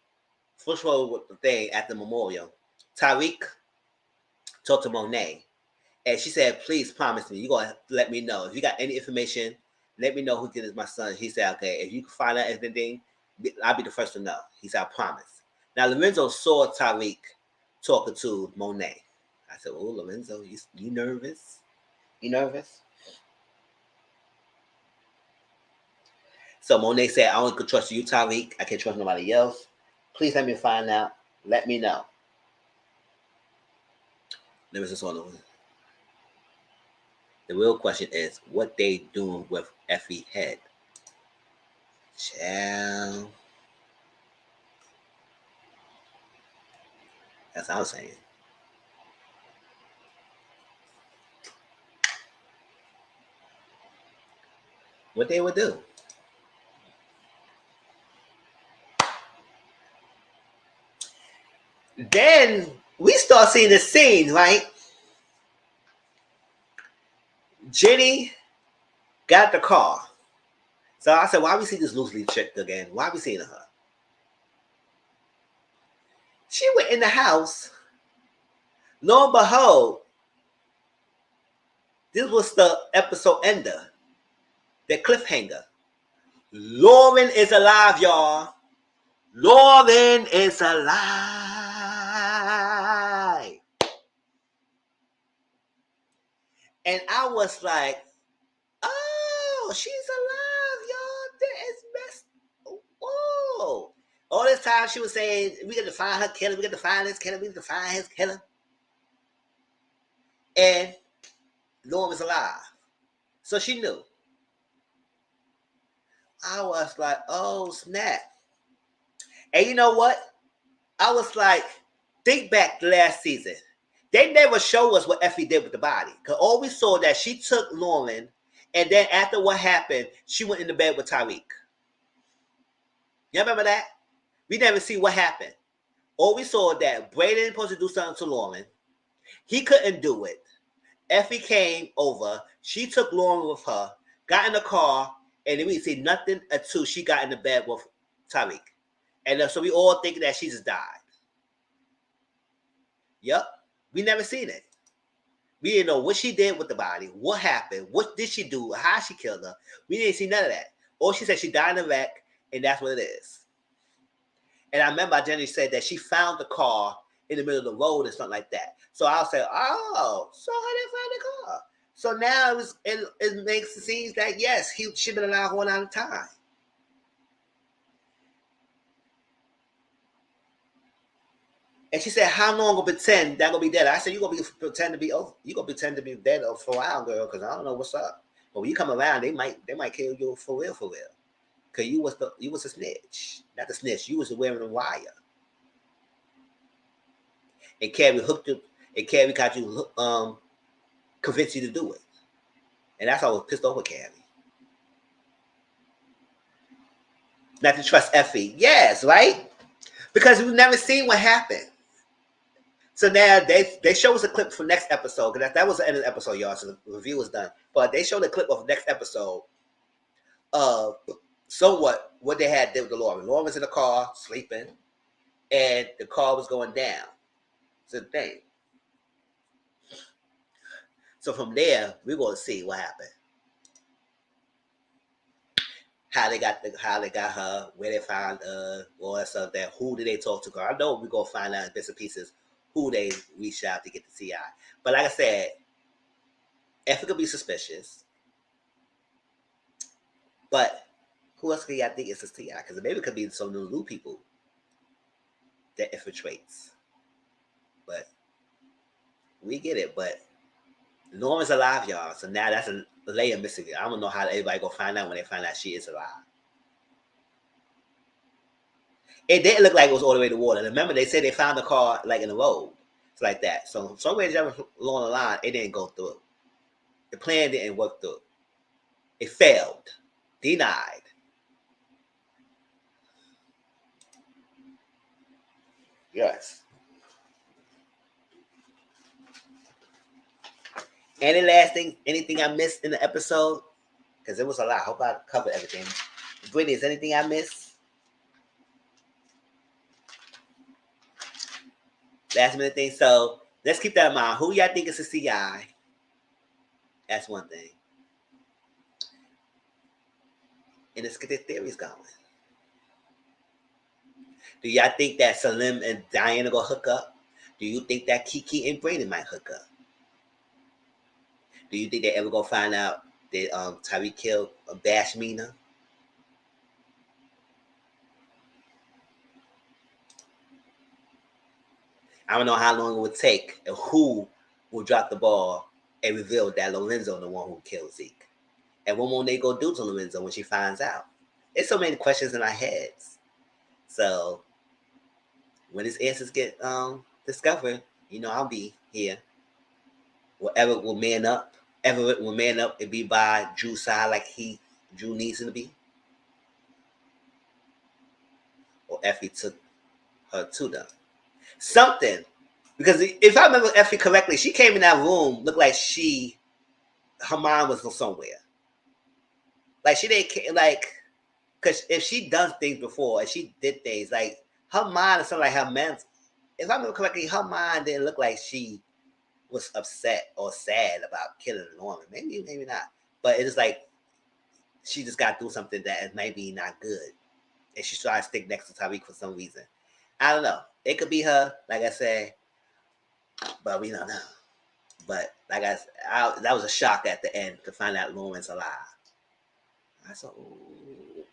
first of all, the thing at the memorial, Tariq talked to Monet, and she said, "Please promise me, you're gonna let me know if you got any information. Let me know who did it. My son." He said, "Okay, if you can find out anything, I'll be the first to know." He said, "I promise." Now Lorenzo saw Tariq talking to Monet. I said, "Oh, Lorenzo, you nervous? You nervous?" So Monet said, "I only could trust you, Tariq. I can't trust nobody else. Please let me find out. Let me know." Lorenzo saw the real question is, what they doing with Effie head? Child. That's what I was saying. What they would do. Then we start seeing the scene, right? Jenny got the car. So I said, why we see this loose leaf chick again? Why we seeing her? She went in the house. Lo and behold, this was the episode ender, the cliffhanger. Lauren is alive, y'all. Lauren is alive. And I was like, oh, she's alive, y'all. That is best. Whoa. All this time she was saying, we got to find her killer, we got to find this killer, we got to find his killer. And Lauren was alive. So she knew. I was like, oh, snap. And you know what? I was like, think back to last season. They never show us what Effie did with the body. Because all we saw that she took Lauren, and then after what happened, she went into bed with Tariq. You remember that? We never see what happened. All we saw that Brayden was supposed to do something to Lauren. He couldn't do it. Effie came over. She took Lauren with her, got in the car, and then we see nothing until she got in the bed with Tariq. And so we all think that she just died. Yep. We never seen it. We didn't know what she did with the body, what happened, what did she do, how she killed her. We didn't see none of that. All she said, she died in a wreck, and that's what it is. And I remember Jenny said that she found the car in the middle of the road or something like that. So I'll say, oh, so how did they find the car? So now it makes it seem like, yes, she'd been alive one at a time. And she said, how long gonna pretend that gonna be dead? I said, you gonna pretend to be dead for a while, girl, because I don't know what's up. But when you come around, they might kill you for real. Cause you was a snitch. Not the snitch, you was wearing a wire. And Carrie hooked you, and Carrie got you convinced you to do it. And that's how I was pissed off with Carrie. Not to trust Effie. Yes, right? Because we've never seen what happened. So now they show us a clip for next episode, because that was the end of the episode, y'all. So the review was done. But they showed a clip of next episode of somewhat what they had did with the Lauren. Lauren was in the car sleeping, and the car was going down. It's a thing. So from there, we're going to see what happened. How they got her, where they found all that stuff. That who did they talk to? I know we're gonna find out in bits and pieces who they reached out to get the CI. But like I said, Effie could be suspicious. But who else could y'all think is a CI? Because maybe it could be some new people that infiltrates. But we get it. But Lauren's alive, y'all. So now that's a layer missing. I don't know how everybody gonna find out when they find out she is alive. It didn't look like it was all the way to water. Remember, they said they found the car like in the road. It's like that. So somewhere jumping along the line, it didn't go through. The plan didn't work through. It failed. Denied. Yes. Any last thing, anything I missed in the episode? Because it was a lot. I hope I covered everything. Brittany, is anything I missed? Last minute thing. So let's keep that in mind. Who y'all think is a CI? That's one thing. And let's get the theories going. Do y'all think that Salim and Diana go hook up? Do you think that Kiki and Brayden might hook up? Do you think they ever go find out that Tyreek killed Bash Mina? I don't know how long it would take and who will drop the ball and reveal that Lorenzo the one who killed Zeke. And what will they go do to Lorenzo when she finds out? There's so many questions in our heads. So when these answers get discovered, I'll be here. Whatever will man up, Everett will man up and be by Drew's side like Drew needs him to be. Or Effie took her to them. Something. Because if I remember Effie correctly, she came in that room, looked like her mind was somewhere. Like she didn't, because if she done things before and she did things, like her mind is something like her mental. If I remember correctly, her mind didn't look like she was upset or sad about killing Norman. Maybe not. But it's like she just got through something that is maybe not good. And she tried to stick next to Tyreek for some reason. I don't know. It could be her, like I said, but we don't know. But like I said, that was a shock at the end to find out Lauren's alive. I said, ooh.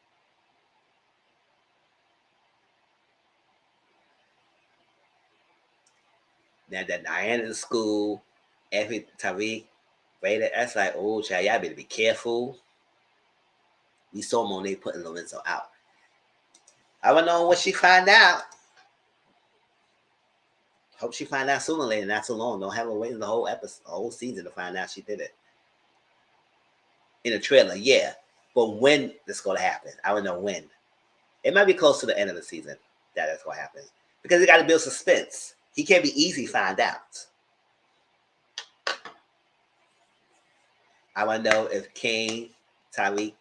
Now that Diana's in school, every Tyreek, Brayden, that's like, oh, child, y'all better be careful. We saw Monet putting Lorenzo out. I don't know what she find out. Hope she find out sooner or later, not too long. Don't have her waiting the whole episode, the whole season to find out she did it. In the trailer, yeah. But when this is going to happen, I don't know when. It might be close to the end of the season that is going to happen. Because they got to build suspense. He can't be easy to find out. I want to know if Kane, Tyreek,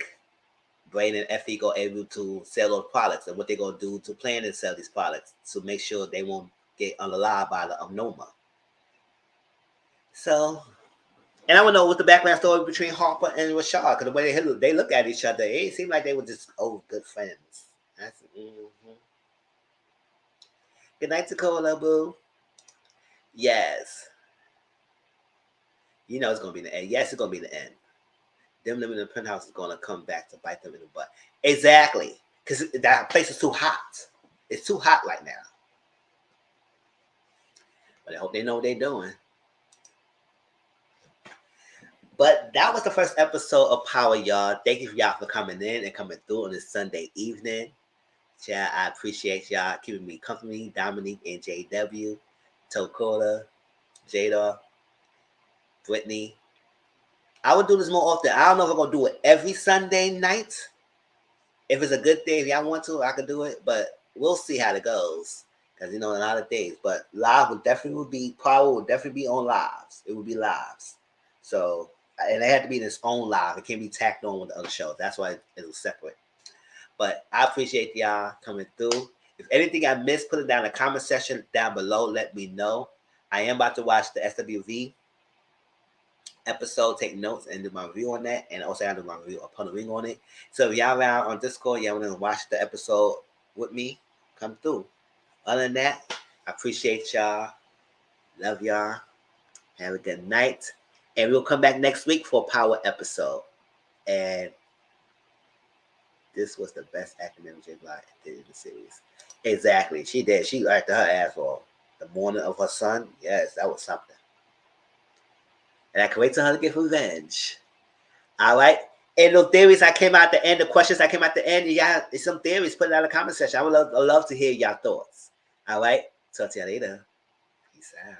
Brayden, and Effie go able to sell those products and what they're going to do to plan and sell these products to make sure they won't get unalive by the Noma. So, and I want to know what the background story between Harper and Rashad, because the way they look at each other, it seemed like they were just good friends. That's, Good night, Tacola, boo. Yes. It's going to be the end. Yes, it's going to be the end. Them living in the penthouse is going to come back to bite them in the butt. Exactly. Because that place is too hot. It's too hot right now. But I hope they know what they're doing. But that was the first episode of Power, y'all. Thank you y'all for coming in and coming through on this Sunday evening. Yeah, I appreciate y'all keeping me company. Dominique and JW, Tokola, Jada, Brittany. I would do this more often. I don't know if I'm going to do it every Sunday night. If it's a good thing, if y'all want to, I could do it. But we'll see how it goes. Because, a lot of things. But live will definitely be, Power will definitely be on lives. It will be lives. So, and they have to be in its own live. It can't be tacked on with the other shows. That's why it was separate. But I appreciate y'all coming through. If anything I missed, put it down in the comment section down below. Let me know. I am about to watch the SWV episode, take notes, and do my review on that. And also I do my review upon the ring on it. So if y'all around on Discord, y'all want to watch the episode with me, come through. Other than that, I appreciate y'all. Love y'all. Have a good night. And we'll come back next week for a Power episode. And this was the best acting J. Block did in the series. Exactly. She did. She acted her ass off. The morning of her son. Yes, that was something. And I can wait till her to get revenge. All right. And those theories I came out the end, the questions I came out the end, y'all, some theories, put it out in the comment section. I would love to hear y'all thoughts. All right. Talk to y'all later. Peace out.